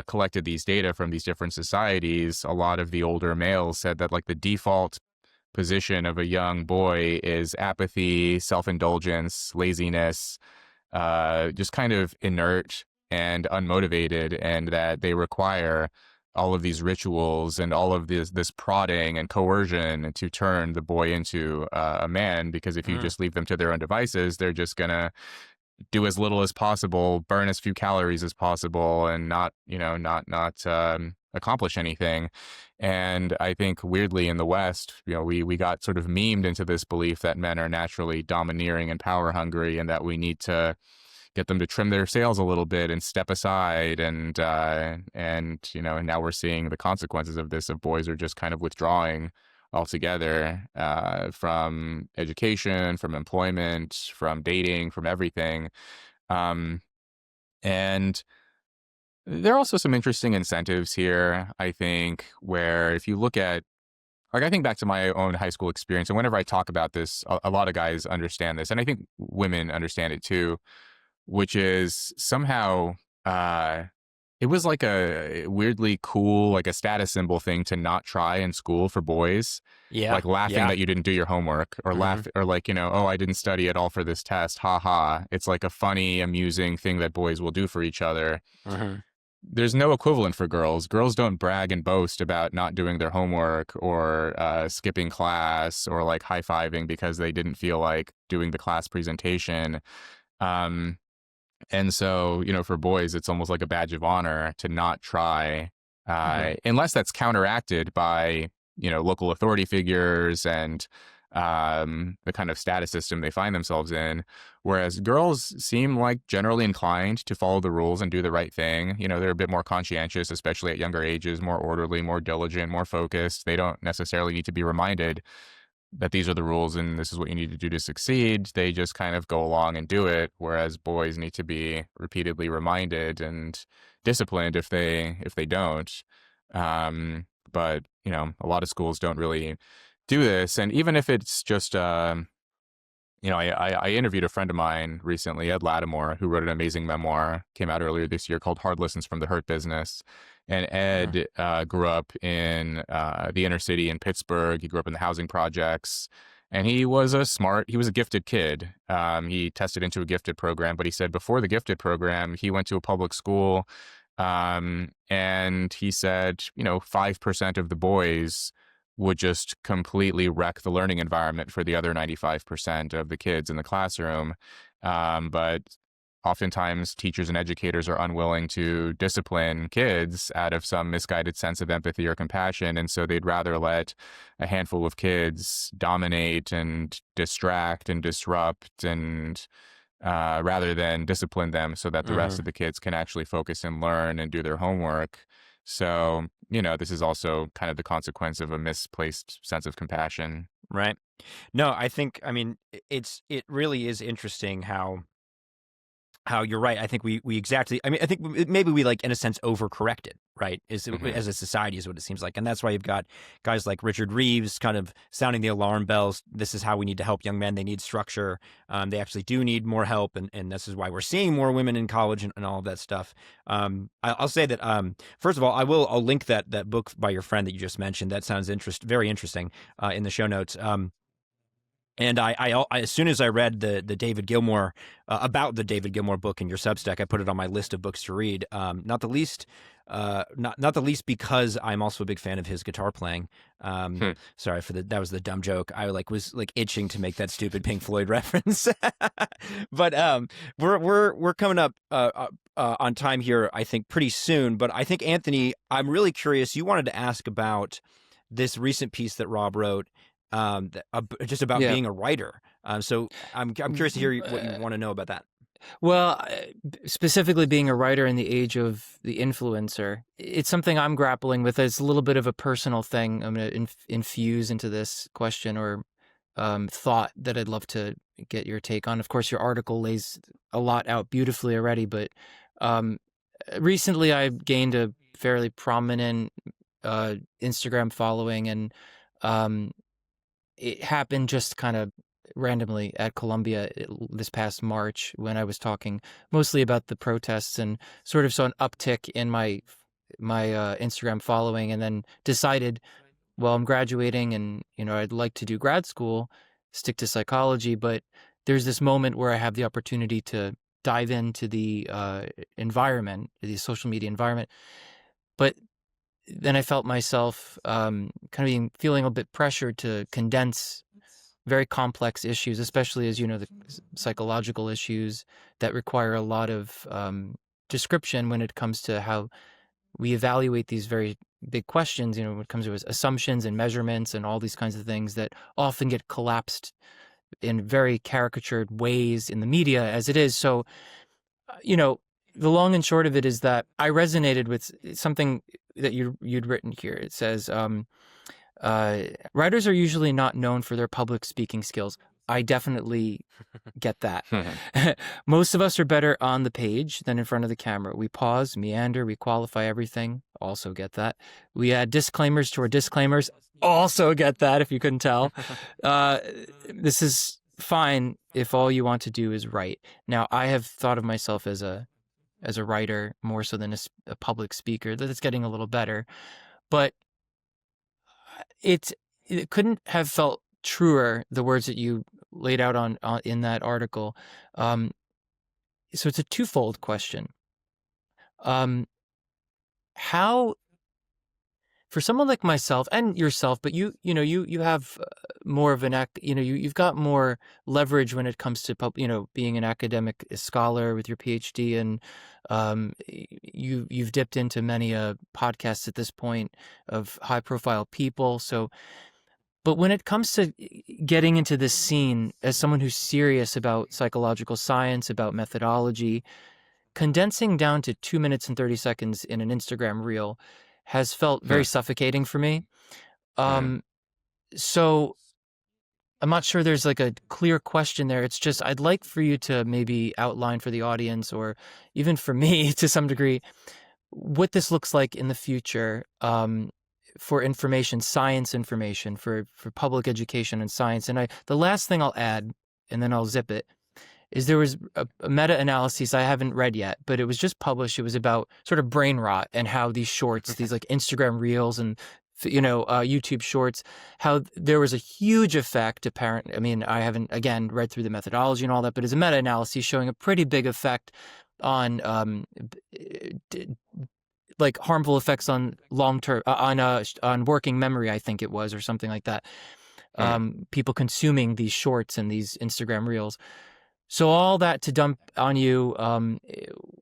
collected these data from these different societies, a lot of the older males said that like the default position of a young boy is apathy, self-indulgence, laziness, just kind of inert and unmotivated, and that they require all of these rituals and all of this prodding and coercion to turn the boy into a man, because if you just leave them to their own devices, they're just gonna do as little as possible, burn as few calories as possible, and not accomplish anything. And I think weirdly in the West, we got sort of memed into this belief that men are naturally domineering and power hungry, and that we need to get them to trim their sails a little bit and step aside. And now we're seeing the consequences of this, of boys are just kind of withdrawing altogether from education, from employment, from dating, from everything. And there are also some interesting incentives here, I think, where if you look at, like, I think back to my own high school experience, and whenever I talk about this, a lot of guys understand this, and I think women understand it too, which is somehow it was like a weirdly cool, like a status symbol thing to not try in school for boys. Yeah. Like laughing that you didn't do your homework, or laugh, or like, oh, I didn't study at all for this test. Ha ha. It's like a funny, amusing thing that boys will do for each other. There's no equivalent for girls. Girls don't brag and boast about not doing their homework, or skipping class, or like high-fiving because they didn't feel like doing the class presentation. And so, for boys, it's almost like a badge of honor to not try, unless that's counteracted by, local authority figures and the kind of status system they find themselves in. Whereas girls seem like generally inclined to follow the rules and do the right thing. They're a bit more conscientious, especially at younger ages, more orderly, more diligent, more focused. They don't necessarily need to be reminded that these are the rules and this is what you need to do to succeed. They just kind of go along and do it, whereas boys need to be repeatedly reminded and disciplined if they don't. But a lot of schools don't really do this. And even if it's just I interviewed a friend of mine recently, Ed Lattimore, who wrote an amazing memoir, came out earlier this year, called Hard Lessons from the Hurt Business. And Ed grew up in the inner city in Pittsburgh. He grew up in the housing projects. And he was a gifted kid. He tested into a gifted program, but he said before the gifted program, he went to a public school. And he said, 5% of the boys would just completely wreck the learning environment for the other 95% of the kids in the classroom. But oftentimes teachers and educators are unwilling to discipline kids out of some misguided sense of empathy or compassion. And so they'd rather let a handful of kids dominate and distract and disrupt and rather than discipline them so that the rest of the kids can actually focus and learn and do their homework. So, this is also kind of the consequence of a misplaced sense of compassion. Right. No, I think, it really is interesting how you're right. I think we exactly, I think maybe we in a sense overcorrected, right? As a society is what it seems like. And that's why you've got guys like Richard Reeves kind of sounding the alarm bells. This is how we need to help young men. They need structure. They actually do need more help. And this is why we're seeing more women in college and all of that stuff. I'll say that, first of all, I'll link that book by your friend that you just mentioned. That sounds very interesting in the show notes. And I as soon as I read the David Gilmour about the David Gilmour book in your Substack, I put it on my list of books to read. Not the least because I'm also a big fan of his guitar playing. Sorry for that was the dumb joke. I was itching to make that stupid Pink Floyd reference. But we're coming up on time here, I think, pretty soon. But I think, Anthony, I'm really curious. You wanted to ask about this recent piece that Rob wrote. Just about being a writer. So I'm curious to hear what you want to know about that. Well, specifically being a writer in the age of the influencer, it's something I'm grappling with. It's a little bit of a personal thing I'm going to infuse into this question or thought that I'd love to get your take on. Of course, your article lays a lot out beautifully already, but recently I gained a fairly prominent Instagram following, and it happened just kind of randomly at Columbia this past March when I was talking mostly about the protests and sort of saw an uptick in my Instagram following, and then decided, well, I'm graduating and, I'd like to do grad school, stick to psychology, but there's this moment where I have the opportunity to dive into the environment, the social media environment. But then I felt myself kind of feeling a bit pressured to condense very complex issues, especially as the psychological issues that require a lot of description when it comes to how we evaluate these very big questions, when it comes to assumptions and measurements and all these kinds of things that often get collapsed in very caricatured ways in the media as it is. So, the long and short of it is that I resonated with something that you'd written here. It says, writers are usually not known for their public speaking skills. I definitely get that. Most of us are better on the page than in front of the camera. We pause, meander, we qualify everything. Also get that. We add disclaimers to our disclaimers. Also get that, if you couldn't tell. This is fine if all you want to do is write. Now, I have thought of myself as a writer more so than a public speaker. That's getting a little better. But it couldn't have felt truer, the words that you laid out on in that article. So it's a twofold question. How, for someone like myself and yourself, but you have more of an you've got more leverage when it comes to being an academic scholar with your PhD, and you've dipped into many podcasts at this point of high profile people. So, but when it comes to getting into this scene as someone who's serious about psychological science, about methodology, condensing down to 2 minutes and 30 seconds in an Instagram reel has felt very suffocating for me. So I'm not sure there's a clear question there. It's just, I'd like for you to maybe outline for the audience, or even for me to some degree, what this looks like in the future for information, science information, for public education and science. And the last thing I'll add, and then I'll zip it, is there was a meta-analysis I haven't read yet, but it was just published. It was about sort of brain rot and how these shorts, these Instagram reels and YouTube shorts, how there was a huge effect apparent. I mean, I haven't, again, read through the methodology and all that, but it's a meta-analysis showing a pretty big effect on harmful effects on long-term, on working memory, I think it was, or something like that. People consuming these shorts and these Instagram reels. So all that to dump on you,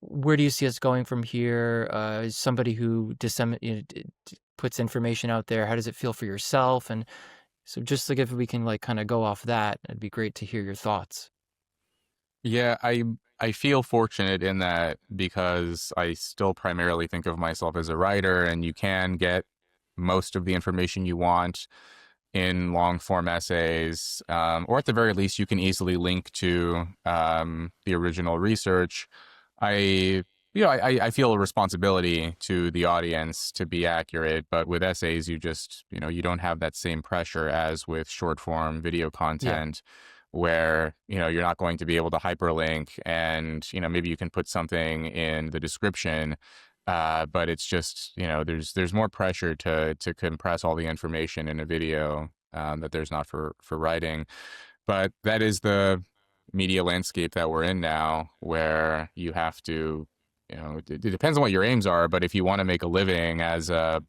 where do you see us going from here? As somebody who puts information out there, how does it feel for yourself? And so just like if we can like kind of go off that, it'd be great to hear your thoughts. Yeah, I feel fortunate in that because I still primarily think of myself as a writer, and you can get most of the information you want in long form essays, or at the very least, you can easily link to the original research. I, I feel a responsibility to the audience to be accurate, but with essays, you don't have that same pressure as with short form video Yeah. content where, you're not going to be able to hyperlink and, maybe you can put something in the description. But it's just, there's more pressure to compress all the information in a video that there's not for writing. But that is the media landscape that we're in now, where you have to, it depends on what your aims are. But if you want to make a living as a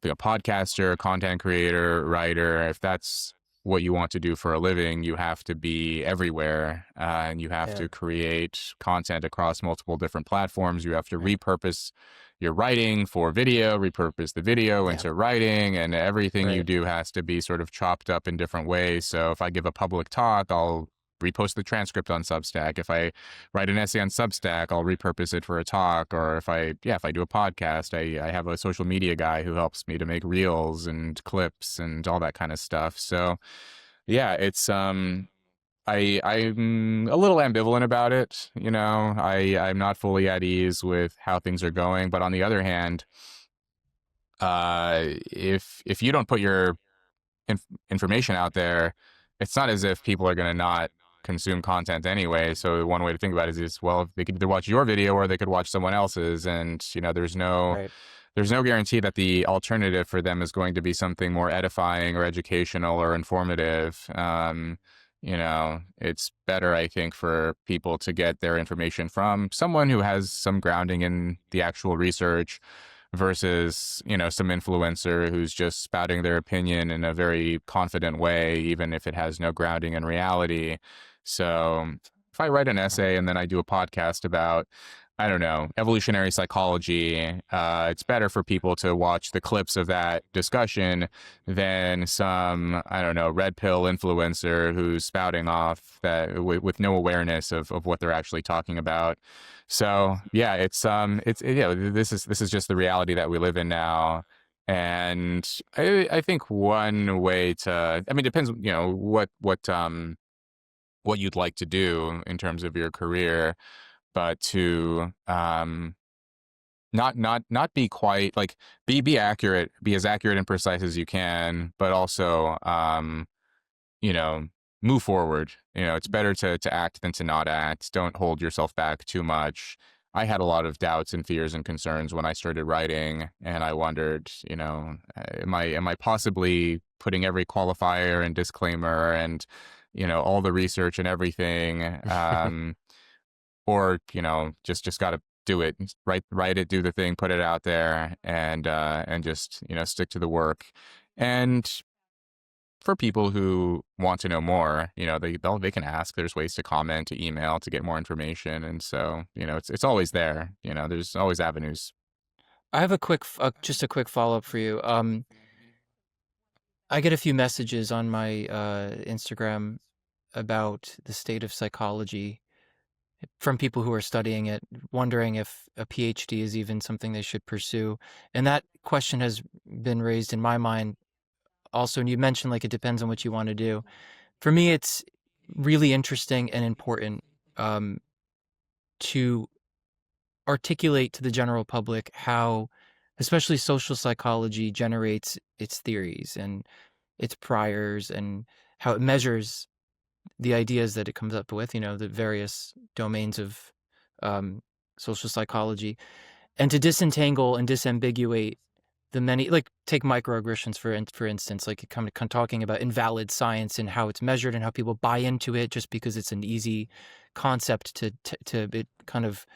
podcaster, content creator, writer, if that's what you want to do for a living, you have to be everywhere, and you have Yeah. to create content across multiple different platforms. You have to Right. repurpose your writing for video, repurpose the video Yeah. into writing, and everything you Right. do has to be sort of chopped up in different ways. So if I give a public talk, I'll repost the transcript on Substack. If I write an essay on Substack, I'll repurpose it for a talk. Or if I do a podcast, I have a social media guy who helps me to make reels and clips and all that kind of stuff. So yeah, it's I'm a little ambivalent about it. I'm not fully at ease with how things are going, but on the other hand, if you don't put your information out there, it's not as if people are going to not consume content anyway. So one way to think about it is, well, they could either watch your video or they could watch someone else's, and Right. there's no guarantee that the alternative for them is going to be something more edifying or educational or informative. It's better, I think, for people to get their information from someone who has some grounding in the actual research versus, some influencer who's just spouting their opinion in a very confident way, even if it has no grounding in reality. So if I write an essay and then I do a podcast about, I don't know, evolutionary psychology, it's better for people to watch the clips of that discussion than some, I don't know, red pill influencer who's spouting off that with no awareness of what they're actually talking about. So yeah, this is just the reality that we live in now. And I think one way to, I mean, it depends, what you'd like to do in terms of your career, but to not be quite like be accurate, be as accurate and precise as you can, but also you know move forward. It's better to act than to not act. Don't hold yourself back too much. I had a lot of doubts and fears and concerns when I started writing, and I wondered, am I possibly putting every qualifier and disclaimer and all the research and everything, or just got to do it, write it, do the thing, put it out there, and just stick to the work. And for people who want to know more, they can ask. There's ways to comment, to email, to get more information, and so it's always there. There's always avenues. I have just a quick follow up for you. I get a few messages on my Instagram about the state of psychology from people who are studying it, wondering if a PhD is even something they should pursue. And that question has been raised in my mind also. And you mentioned like it depends on what you want to do. For me, it's really interesting and important to articulate to the general public how, especially social psychology, generates its theories and its priors and how it measures the ideas that it comes up with, the various domains of social psychology, and to disentangle and disambiguate the many, like take microaggressions for instance, like come talking about invalid science and how it's measured and how people buy into it just because it's an easy concept to it kind of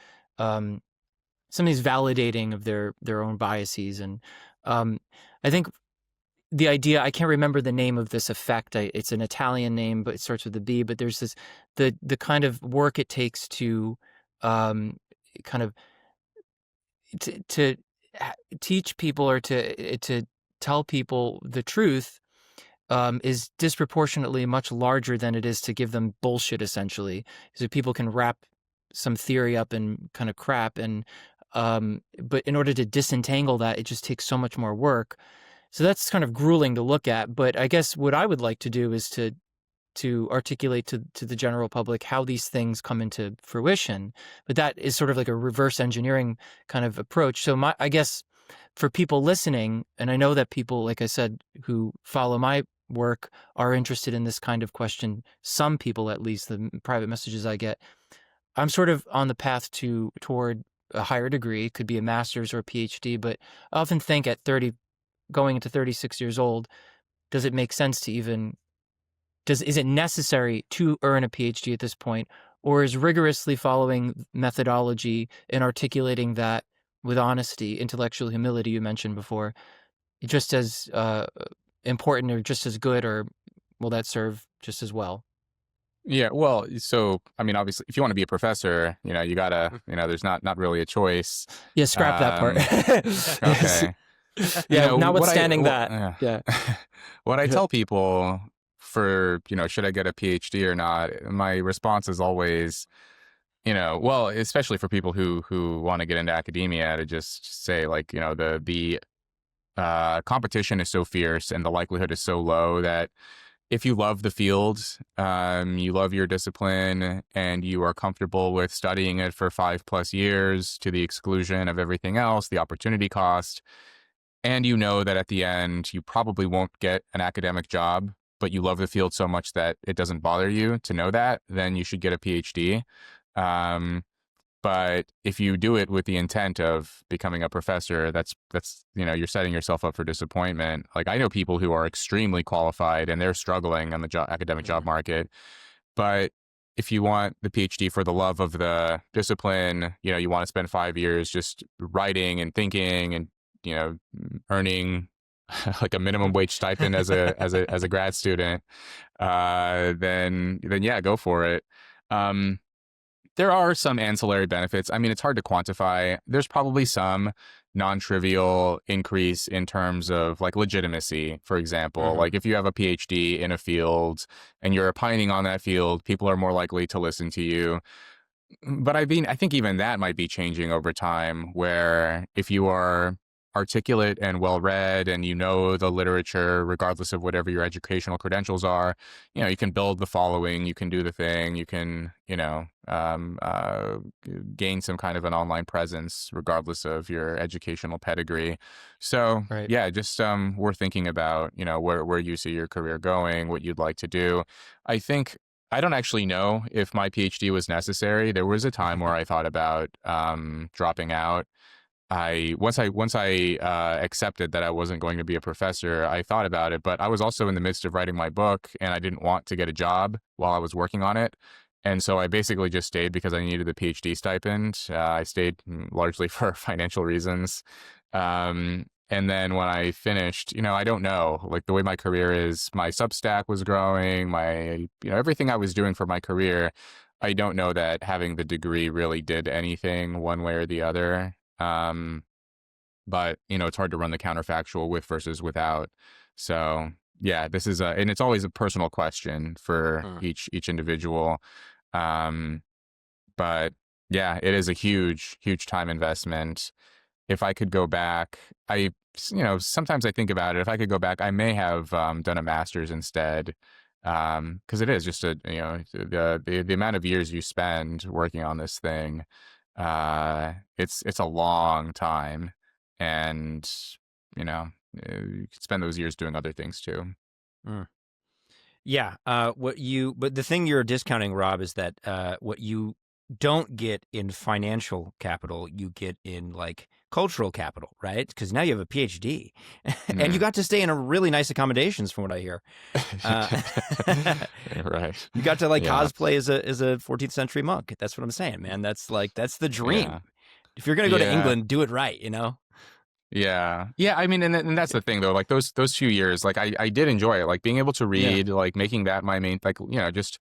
somebody's validating of their own biases. And I think the idea, I can't remember the name of this effect. It's an Italian name, but it starts with a B. But there's this the kind of work it takes to kind of to teach people or to tell people the truth is disproportionately much larger than it is to give them bullshit, essentially. So people can wrap some theory up in kind of crap, and but in order to disentangle that, it just takes so much more work. So that's kind of grueling to look at. But I guess what I would like to do is to articulate to the general public how these things come into fruition. But that is sort of like a reverse engineering kind of approach. So I guess for people listening, and I know that people, like I said, who follow my work are interested in this kind of question. Some people, at least, the private messages I get, I'm sort of on the path toward a higher degree. It could be a master's or a PhD, but I often think at 30, going into 36 years old, does it make sense to even, is it necessary to earn a PhD at this point, or is rigorously following methodology and articulating that with honesty, intellectual humility you mentioned before, just as important or just as good, or will that serve just as well? Yeah, well, so I mean, obviously, if you want to be a professor, you gotta, there's not really a choice. Yeah, scrap that part. Okay. Yeah, notwithstanding what that. Yeah. What I tell people for, should I get a PhD or not? My response is always, well, especially for people who want to get into academia, to just say, like, the competition is so fierce and the likelihood is so low that if you love the field, you love your discipline, and you are comfortable with studying it for 5+ years to the exclusion of everything else, the opportunity cost, and you know that at the end you probably won't get an academic job, but you love the field so much that it doesn't bother you to know that, then you should get a PhD. But if you do it with the intent of becoming a professor, that's you're setting yourself up for disappointment. Like, I know people who are extremely qualified and they're struggling on the academic job market. But if you want the PhD for the love of the discipline, you want to spend 5 years just writing and thinking and earning like a minimum wage stipend as a grad student, then yeah, go for it. There are some ancillary benefits. I mean, it's hard to quantify. There's probably some non-trivial increase in terms of, like, legitimacy, for example. Mm-hmm. Like, if you have a PhD in a field and you're opining on that field, people are more likely to listen to you. But I think even that might be changing over time, where if you are articulate and well-read and the literature, regardless of whatever your educational credentials are, you can build the following, you can do the thing, you can, gain some kind of an online presence regardless of your educational pedigree. So, Right. Yeah, just we're thinking about, where you see your career going, what you'd like to do. I don't actually know if my PhD was necessary. There was a time where I thought about dropping out. Once I accepted that I wasn't going to be a professor, I thought about it, but I was also in the midst of writing my book, and I didn't want to get a job while I was working on it. And so I basically just stayed because I needed the PhD stipend. I stayed largely for financial reasons. And then when I finished, I don't know, like, the way my career is, my Substack was growing, everything I was doing for my career, I don't know that having the degree really did anything one way or the other. But it's hard to run the counterfactual with versus without. So yeah, this is and it's always a personal question for each individual. But yeah, it is a huge time investment. If I could go back, sometimes I think about it. If I could go back, I may have done a master's instead. Because it is just the amount of years you spend working on this thing. It's a long time, and you could spend those years doing other things too. Yeah. But the thing you're discounting, Rob, is that what you don't get in financial capital, you get in, like, cultural capital, right? Because now you have a PhD, and you got to stay in a really nice accommodations, from what I hear. Right. You got to, like, cosplay as a 14th century monk. That's what I'm saying, man. That's the dream. Yeah. If you're gonna go to Yeah. England, do it right, Yeah. Yeah. I mean, and that's the thing though, like those few years, like I did enjoy it, like being able to read, like making that my main, like, just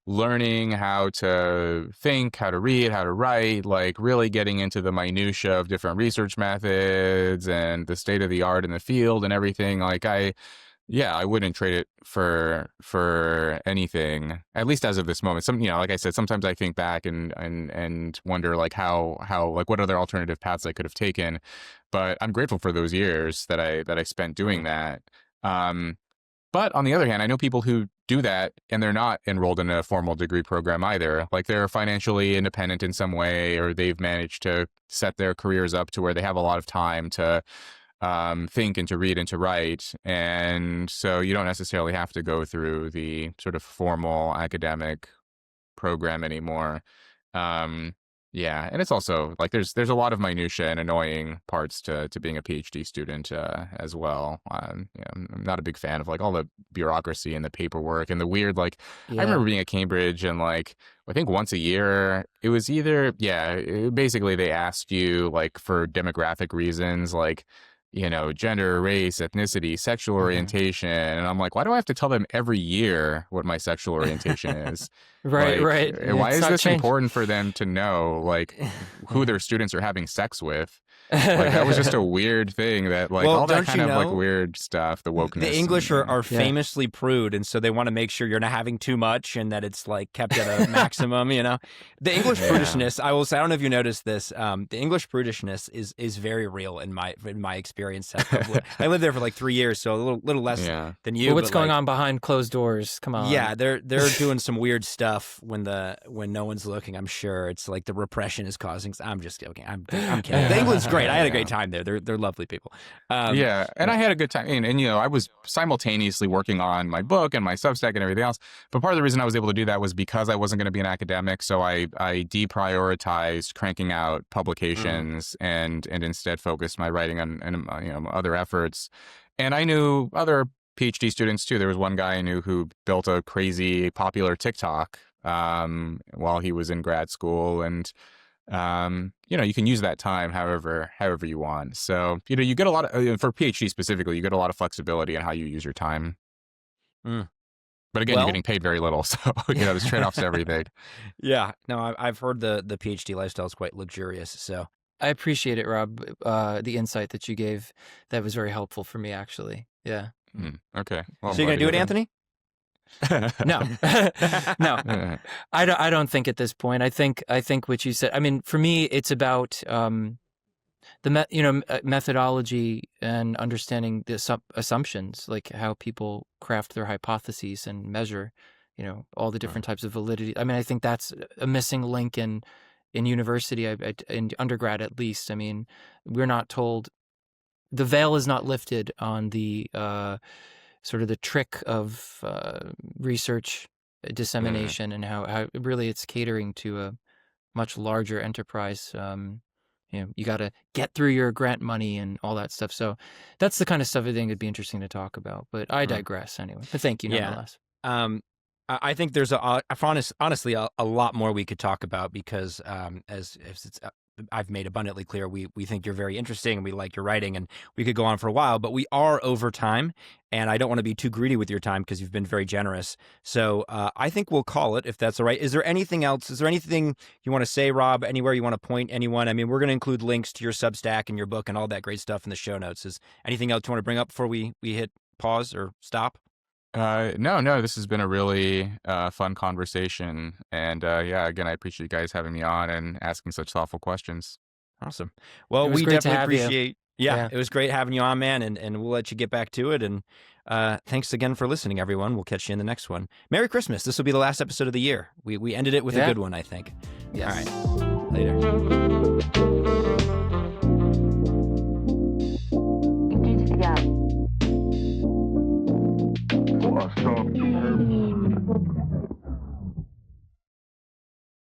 learning how to think, how to read, how to write, like really getting into the minutia of different research methods and the state of the art in the field and everything. Like I wouldn't trade it for anything, at least as of this moment. Like I said, sometimes I think back and wonder like how like what other alternative paths I could have taken. But I'm grateful for those years that I spent doing that. But on the other hand, I know people who do that and they're not enrolled in a formal degree program either. Like they're financially independent in some way, or they've managed to set their careers up to where they have a lot of time to think and to read and to write. And so you don't necessarily have to go through the sort of formal academic program anymore. Yeah, and it's also like there's a lot of minutia and annoying parts to being a PhD student as well. I'm not a big fan of like all the bureaucracy and the paperwork and the weird like. I remember being at Cambridge and like I think once a year it was either basically they asked you like for demographic reasons like gender, race, ethnicity, sexual orientation. And I'm like, why do I have to tell them every year what my sexual orientation is? Right. Why It's is not this changed. important for them to know, like, who their students are having sex with? Like, that was just a weird thing that, like, Well, all that don't kind you of, like, know, weird stuff, the wokeness. The English are Yeah. famously prude, and so they want to make sure you're not having too much and that it's like kept at a maximum, The English prudishness, I will say, I don't know if you noticed this, the English prudishness is very real in my experience. I lived there for like 3 years, so a little less than you. Well, what's but, going like, on behind closed doors? Come on. Yeah, they're doing some weird stuff when no one's looking. I'm sure it's like the repression is causing. I'm just joking. I'm kidding. The England's great. I had a great time there. They're lovely people. And I had a good time. And I was simultaneously working on my book and my Substack and everything else. But part of the reason I was able to do that was because I wasn't going to be an academic. So I deprioritized cranking out publications and instead focused my writing on other efforts. And I knew other PhD students too. There was one guy I knew who built a crazy popular TikTok while he was in grad school, and you can use that time however you want. So you get a lot of for PhD specifically, you get a lot of flexibility in how you use your time. But again, you're getting paid very little, so there's trade-offs to everything. Yeah, no, I've heard the PhD lifestyle is quite luxurious. So I appreciate it, Rob. The insight that you gave, that was very helpful for me, actually. Yeah. Okay. Well, so you're gonna do it, Anthony? No, no. I don't think at this point. I think what you said. I mean, for me, it's about the methodology and understanding the assumptions, like how people craft their hypotheses and measure, all the different types of validity. I mean, I think that's a missing link in university, in undergrad at least. I mean, we're not told. The veil is not lifted on the sort of the trick of research dissemination and how really it's catering to a much larger enterprise. You got to get through your grant money and all that stuff. So that's the kind of stuff I think would be interesting to talk about. But I digress anyway. But thank you nonetheless. I think there's honestly a lot more we could talk about because as it's I've made abundantly clear, we think you're very interesting and we like your writing, and we could go on for a while, but we are over time, and I don't want to be too greedy with your time because you've been very generous. So I think we'll call it, if that's all right. Is there anything else? Is there anything you want to say, Rob? Anywhere you want to point anyone? I mean, we're going to include links to your Substack and your book and all that great stuff in the show notes. Is anything else you want to bring up before we hit pause or stop? No, this has been a really fun conversation. And again, I appreciate you guys having me on and asking such thoughtful questions. Awesome. Well, we definitely appreciate Yeah, it was great having you on, man, and we'll let you get back to it. And thanks again for listening, everyone. We'll catch you in the next one. Merry Christmas. This will be the last episode of the year. We ended it with a good one, I think. Yes. All right. Later.